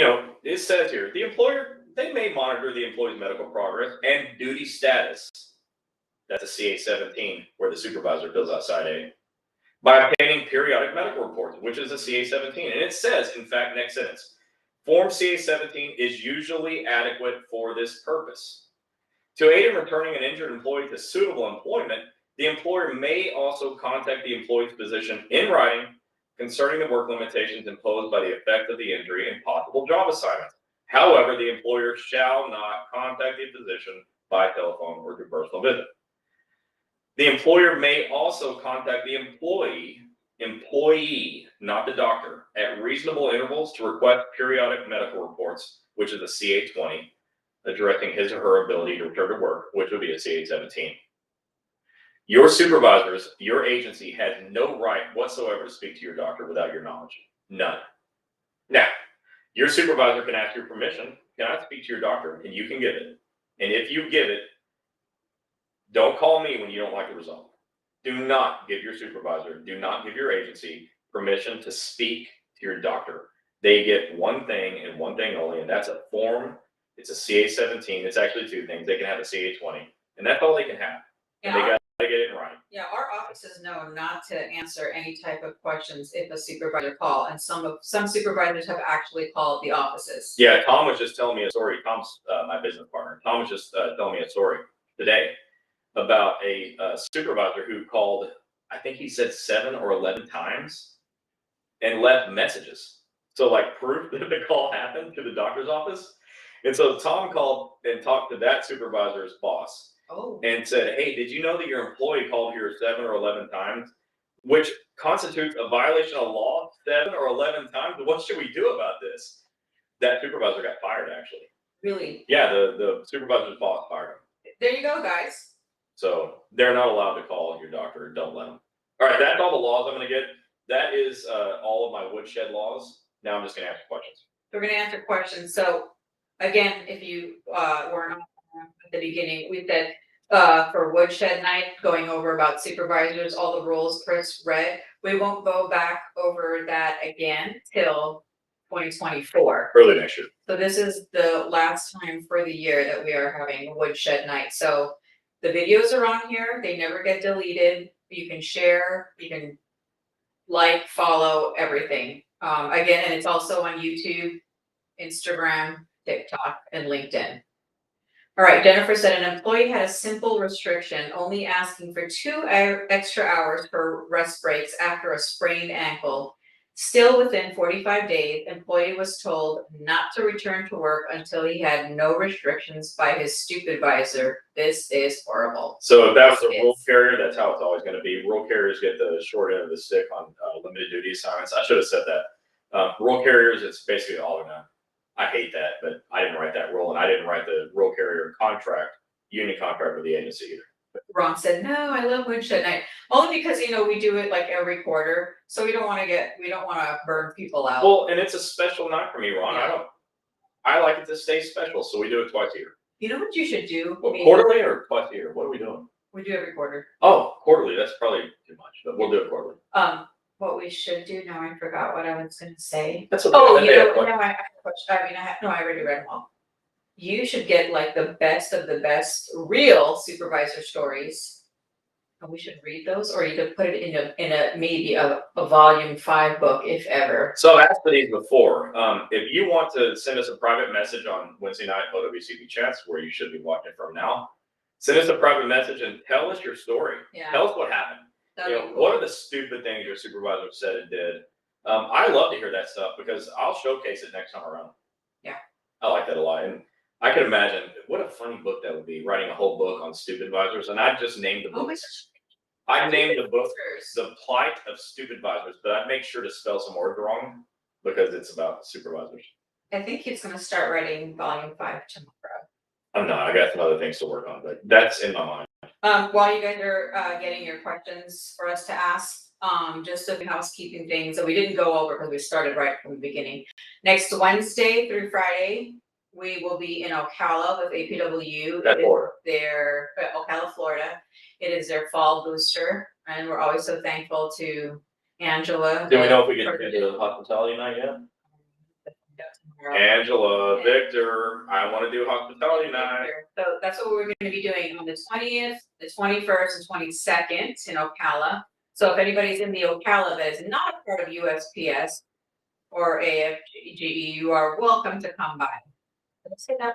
it says here, the employer, they may monitor the employee's medical progress and duty status. That's a CA-17, where the supervisor fills out side A, by obtaining periodic medical reports, which is a CA-17. And it says, in fact, next sentence, Form CA-17 is usually adequate for this purpose. To aid in returning an injured employee to suitable employment, the employer may also contact the employee's physician in writing concerning the work limitations imposed by the effect of the injury and possible job assignments. However, the employer shall not contact the physician by telephone or through personal visit. The employer may also contact the employee, not the doctor, at reasonable intervals to request periodic medical reports, which is a CA-20, addressing his or her ability to return to work, which would be a CA-17. Your supervisors, your agency has no right whatsoever to speak to your doctor without your knowledge. None. Now, your supervisor can ask your permission. Can I speak to your doctor? And you can give it. And if you give it, don't call me when you don't like the result. Do not give your supervisor, do not give your agency permission to speak to your doctor. They get one thing and one thing only, and that's a form. It's a CA-17. It's actually two things. They can have a CA-20, and that's all they can have. And they got to get it in writing. Yeah, our offices know not to answer any type of questions if a supervisor calls, and some supervisors have actually called the offices. Yeah, Tom was just telling me a story. Tom's my business partner. Tom was just telling me a story today about a supervisor who called, I think he said 7 or 11 times and left messages. So like proof that the call happened to the doctor's office. And so Tom called and talked to that supervisor's boss and said, hey, did you know that your employee called here 7 or 11 times, which constitutes a violation of law 7 or 11 times? What should we do about this? That supervisor got fired, actually. Really? Yeah, the supervisor's boss fired him. There you go, guys. So they're not allowed to call your doctor. Don't let them. All right, that's all the laws I'm going to get. That is all of my woodshed laws. Now I'm just going to answer questions. We're going to answer questions. So again, if you weren't at the beginning, we said for woodshed night, going over about supervisors, all the rules Chris read. We won't go back over that again till 2024. Early next year. So this is the last time for the year that we are having a woodshed night. So the videos are on here. They never get deleted. You can share, you can like, follow, everything. Again, and it's also on YouTube, Instagram, TikTok, and LinkedIn. All right, Jennifer said an employee had a simple restriction, only asking for 2 extra hours for rest breaks after a sprained ankle. Still within 45 days, employee was told not to return to work until he had no restrictions by his supervisor. This is horrible. So if that was a rural carrier, that's how it's always going to be. Rural carriers get the short end of the stick on limited duty assignments. I should have said that. Rural carriers, it's basically all or none. I hate that, but I didn't write that rule, and I didn't write the rural carrier contract, union contract with the agency either. Ron said, no, I love woodshed night. Only because, we do it like every quarter. So we don't want to burn people out. Well, and it's a special night for me, Ron. Yeah. I like it to stay special, so we do it twice a year. You know what you should do? Well, quarterly or twice a year? What are we doing? We do every quarter. Oh, quarterly. That's probably too much, but we'll do it quarterly. What we should do, now I forgot what I was going to say. That's okay. Oh, I already read them all. You should get like the best of the best real supervisor stories. And we should read those, or you could put it in a maybe a volume 5 book, if ever. So I've asked for these before. If you want to send us a private message on Wednesday night OWCP chats, where you should be watching from now, send us a private message and tell us your story. Yeah. Tell us what happened. What are the stupid things your supervisor said and did? I love to hear that stuff because I'll showcase it next time around. Yeah. I like that a lot. And I can imagine what a funny book that would be, writing a whole book on stupid advisors. And I just named the book. I named the book The Plight of Stupid Advisors, but I'd make sure to spell some words wrong because it's about supervisors. I think he's going to start writing volume 5 tomorrow. I'm not. I got some other things to work on, but that's in my mind. While you guys are getting your questions for us to ask, just a few housekeeping things that we didn't go over because we started right from the beginning. Next Wednesday through Friday, we will be in Ocala with APW. That's Florida. Ocala, Florida. It is their fall booster, and we're always so thankful to Angela. Do we know if we get into the hospitality night yet? Angela, Victor, I want to do hospitality night. So that's what we're going to be doing on the 20th, the 21st, and 22nd in Ocala. So if anybody's in the Ocala that is not a part of USPS or AFGE, you are welcome to come by. Did I say that right?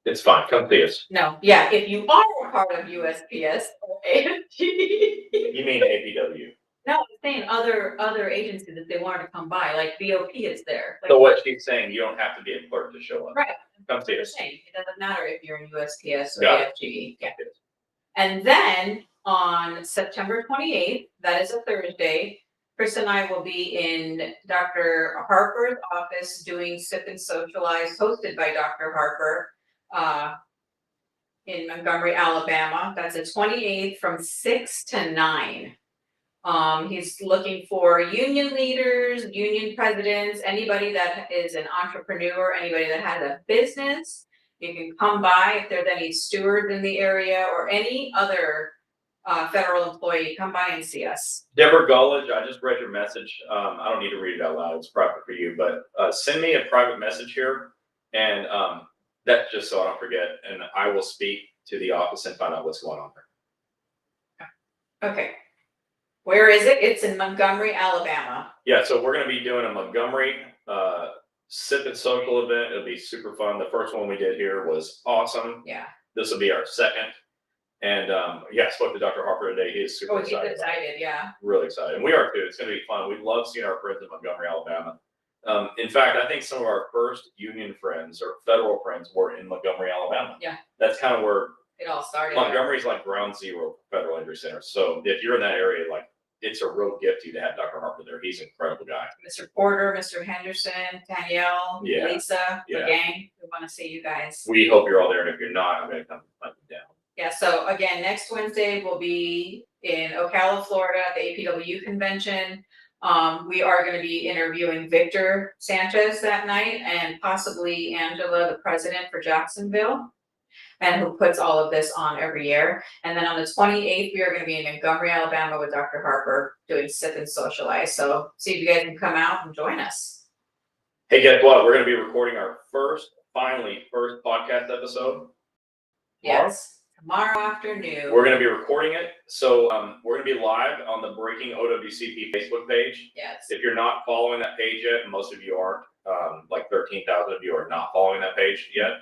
It's fine. Come see us. No, yeah, if you are a part of USPS or AFGE. You mean APW? No, I'm saying other agencies that they wanted to come by, like BOP is there. So what she's saying, you don't have to be a clerk to show up. Right. Come see us. It doesn't matter if you're in USPS or Got AFGE. Yeah. And then on September 28th, that is a Thursday, Chris and I will be in Dr. Harper's office doing Sip and Socialize, hosted by Dr. Harper, in Montgomery, Alabama. That's the 28th from 6 to 9. He's looking for union leaders, union presidents, anybody that is an entrepreneur, anybody that has a business. You can come by if there's any stewards in the area or any other federal employee, come by and see us. Deborah Gullidge, I just read your message. I don't need to read it out loud. It's private for you, but send me a private message here, and that's just so I don't forget, and I will speak to the office and find out what's going on there. Okay. Where is it? It's in Montgomery, Alabama. Yeah, so we're going to be doing a Montgomery Sip and Social event. It'll be super fun. The first one we did here was awesome. Yeah. This will be our second. And I spoke to Dr. Harper today. He is super excited. He's excited, yeah. Really excited. And we are too. It's going to be fun. We love seeing our friends in Montgomery, Alabama. In fact, I think some of our first union friends or federal friends were in Montgomery, Alabama. Yeah. That's kind of where it all started. Montgomery's like ground zero for federal injury center. So if you're in that area, like, it's a real gift to you to have Dr. Harper there. He's an incredible guy. Mr. Porter, Mr. Henderson, Danielle, Lisa, the gang. We want to see you guys. We hope you're all there. And if you're not, I'm going to come hunt you down. Yeah, so again, next Wednesday we'll be in Ocala, Florida at the APW convention. We are going to be interviewing Victor Sanchez that night and possibly Angela, the president for Jacksonville, and who puts all of this on every year. And then on the 28th, we are going to be in Montgomery, Alabama with Dr. Harper doing Sip and Socialize. So see if you guys can come out and join us. Hey, guess what? We're going to be recording our first podcast episode. Yes. Tomorrow afternoon. We're going to be recording it. So we're going to be live on the Breaking OWCP Facebook page. Yes. If you're not following that page yet, and most of you aren't, like 13,000 of you are not following that page yet.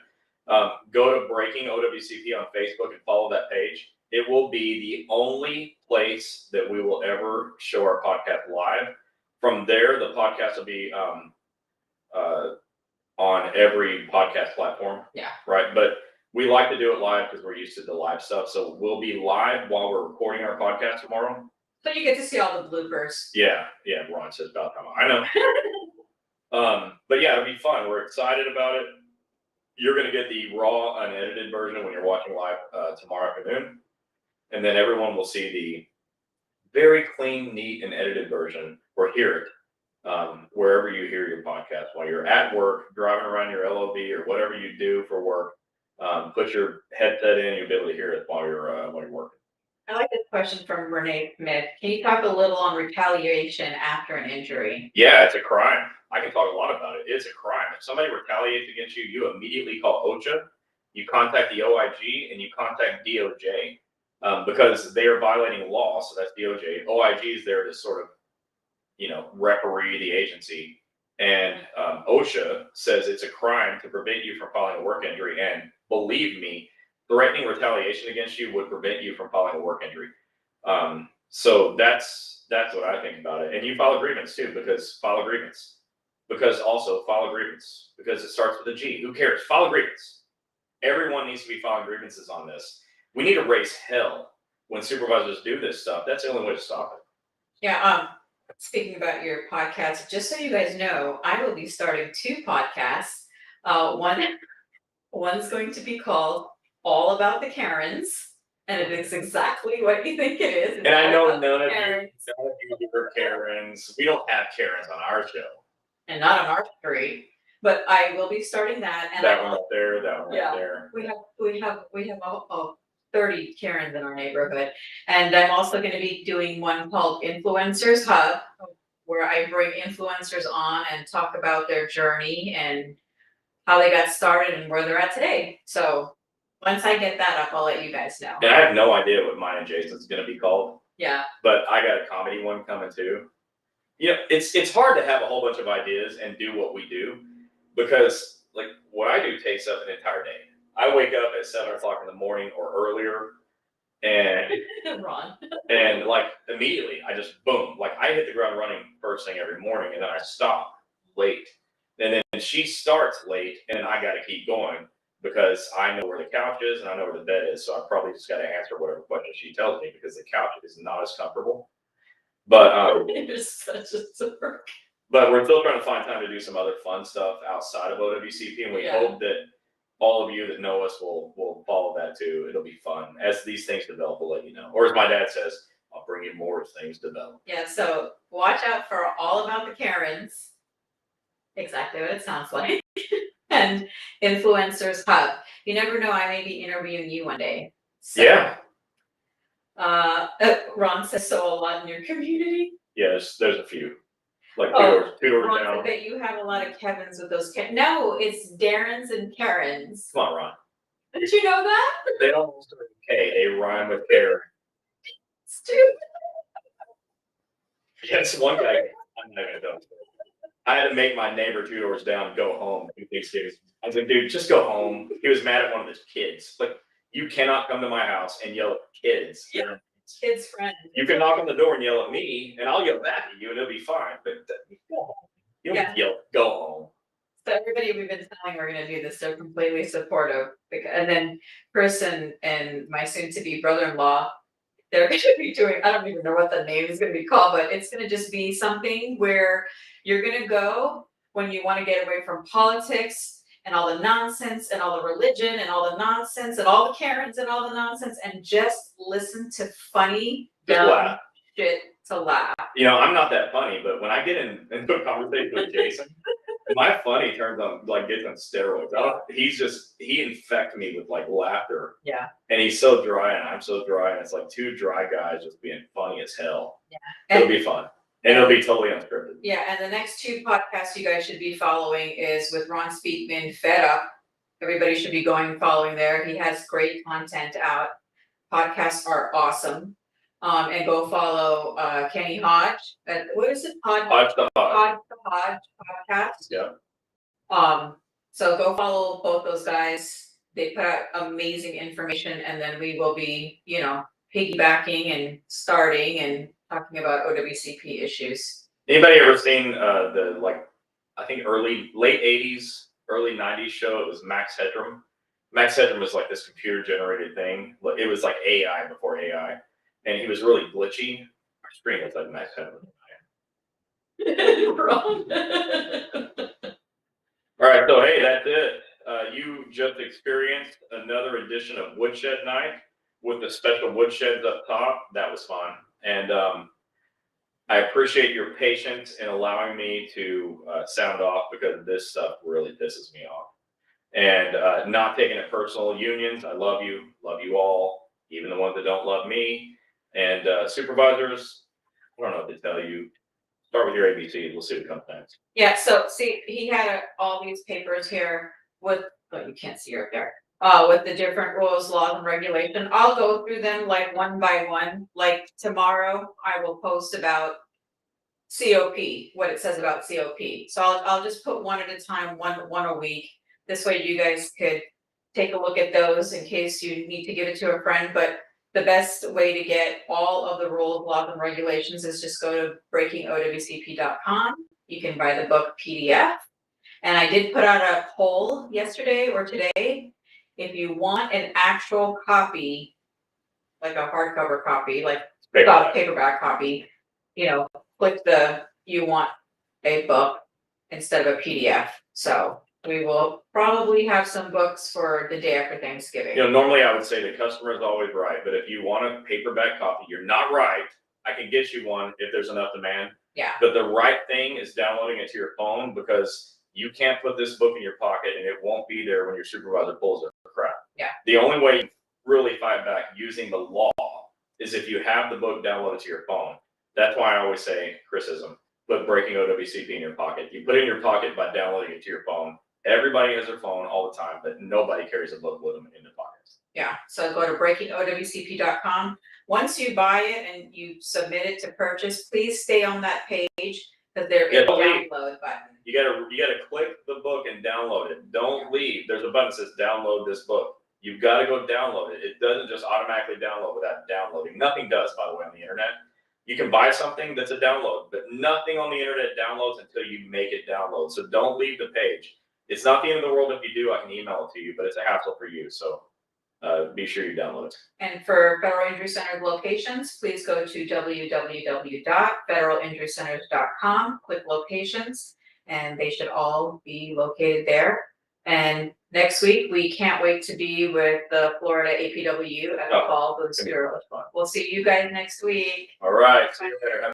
Go to Breaking OWCP on Facebook and follow that page. It will be the only place that we will ever show our podcast live. From there, the podcast will be on every podcast platform. Yeah. Right. But we like to do it live because we're used to the live stuff. So we'll be live while we're recording our podcast tomorrow. So you get to see all the bloopers. Yeah. Ron says about time. I know. But yeah, it'll be fun. We're excited about it. You're going to get the raw, unedited version when you're watching live tomorrow afternoon. And then everyone will see the very clean, neat, and edited version, or hear it wherever you hear your podcast. While you're at work, driving around your LOB, or whatever you do for work, put your headset in. You'll be able to hear it while you're working. I like this question from Renee Smith. Can you talk a little on retaliation after an injury? Yeah, it's a crime. I can talk a lot about it. It's a crime. If somebody retaliates against you, you immediately call OWCP, you contact the OIG, and you contact DOJ because they are violating law. So that's DOJ. OIG is there to sort of, referee the agency. And OSHA says it's a crime to prevent you from filing a work injury. And believe me, threatening retaliation against you would prevent you from filing a work injury. So that's what I think about it. And you file a grievance too, because file a grievance. Because it starts with a G. Who cares? File a grievance. Everyone needs to be filing grievances on this. We need to raise hell when supervisors do this stuff. That's the only way to stop it. Yeah. Speaking about your podcast, just so you guys know, I will be starting 2 podcasts. One's going to be called All About the Karens, and it is exactly what you think it is. And I know none of you are Karens. We don't have Karens on our show. And not on our street, but I will be starting that. And that one up there, that one right there. We have 30 Karens in our neighborhood, and I'm also going to be doing one called Influencers Hub, where I bring influencers on and talk about their journey and how they got started and where they're at today. So once I get that up, I'll let you guys know. And I have no idea what mine and Jason's going to be called. Yeah. But I got a comedy one coming too. It's hard to have a whole bunch of ideas and do what we do, because like what I do takes up an entire day. I wake up at 7 o'clock in the morning or earlier, and Ron. And like immediately I just boom, like I hit the ground running first thing every morning, and then I stop late, and then she starts late, and then I got to keep going because I know where the couch is and I know where the bed is, so I probably just got to answer whatever question she tells me because the couch is not as comfortable. But it is such a jerk. But we're still trying to find time to do some other fun stuff outside of OWCP, and we hope that all of you that know us will follow that too. It'll be fun. As these things develop, we'll let you know. Or as my dad says, I'll bring you more as things develop. Yeah, so watch out for All About the Karens. Exactly what it sounds like. And Influencers Hub. You never know, I may be interviewing you one day. So, yeah. Ron says so a lot in your community. Yes, there's a few. Like two doors Ron, down. I bet you have a lot of Kevins with those. No, it's Darrens and Karens. Come on, Ron. Did you know that? They don't start with K. They rhyme with Karen. Stupid. Yes, one guy. I'm not gonna tell. I had to make my neighbor 2 doors down go home. I was like, dude, just go home. He was mad at one of his kids. Like, you cannot come to my house and yell at kids. Yeah. Kids' friends. You can knock on the door and yell at me, and I'll yell back at you, and it'll be fine. But go home. You don't have to yell. Go home. So everybody we've been telling we're going to do this, they're completely supportive. And then Chris and my soon-to-be brother-in-law, they're going to be doing, I don't even know what the name is going to be called, but it's going to just be something where you're going to go when you want to get away from politics and all the nonsense and all the religion and all the nonsense and all the Karens and all the nonsense, and just listen to funny, dumb shit to laugh. I'm not that funny, but when I get into a conversation with Jason, my funny turns on, like, gets on steroids. He infects me with like laughter. Yeah. And he's so dry and I'm so dry, and it's like two dry guys just being funny as hell. Yeah. It'll be fun. And it'll be totally unscripted. Yeah, and the next 2 podcasts you guys should be following is with Ron Speakman, Fed Up. Everybody should be going and following there. He has great content out. Podcasts are awesome. And go follow Kenny Hodge. What is it? Hodge the Hodge. Hodge the Hodge podcast. Yeah. So go follow both those guys. They put out amazing information, and then we will be, piggybacking and starting and talking about OWCP issues. Anybody ever seen I think late 80s, early 90s show? It was Max Headroom. Max Headroom was like this computer generated thing. It was like AI before AI, and he was really glitchy. Our screen is like Max Headroom. Wrong. All right, so hey, that's it. You just experienced another edition of Woodshed Night with the special woodsheds up top. That was fun, and I appreciate your patience in allowing me to sound off, because this stuff really pisses me off. And not taking it personal. Unions, I love you all, even the ones that don't love me. And supervisors, I don't know what to tell you. Start with your ABCs. We'll see what comes next. Yeah, so see, he had all these papers here with, you can't see right there, with the different rules, laws, and regulation. I'll go through them like one by one. Like tomorrow, I will post about COP, what it says about COP. So I'll just put one at a time, one a week. This way you guys could take a look at those in case you need to give it to a friend. But the best way to get all of the rules, laws, and regulations is just go to breakingowcp.com. You can buy the book PDF. And I did put out a poll yesterday or today. If you want an actual copy, like a hardcover copy, like paperback copy, click you want a book instead of a PDF. So we will probably have some books for the day after Thanksgiving. Normally I would say the customer is always right, but if you want a paperback copy, you're not right. I can get you one if there's enough demand. Yeah. But the right thing is downloading it to your phone, because you can't put this book in your pocket and it won't be there when your supervisor pulls it for crap. Yeah. The only way you really fight back using the law is if you have the book downloaded to your phone. That's why I always say, criticism, put Breaking OWCP in your pocket. You put it in your pocket by downloading it to your phone. Everybody has their phone all the time, but nobody carries a book with them in their pockets. Yeah, so go to breakingowcp.com. Once you buy it and you submit it to purchase, please stay on that page, because there is a download button. You gotta click the book and download it. Don't leave. There's a button that says download this book. You've got to go download it. It doesn't just automatically download without downloading. Nothing does, by the way, on the internet. You can buy something that's a download, but nothing on the internet downloads until you make it download. So don't leave the page. It's not the end of the world if you do. I can email it to you, but it's a hassle for you. So be sure you download it. And for Federal Injury Center locations, please go to www.federalinjurycenters.com, click locations, and they should all be located there. And next week, we can't wait to be with the Florida APW at the Fall Boost Bureau. We'll see you guys next week. All right. See you later.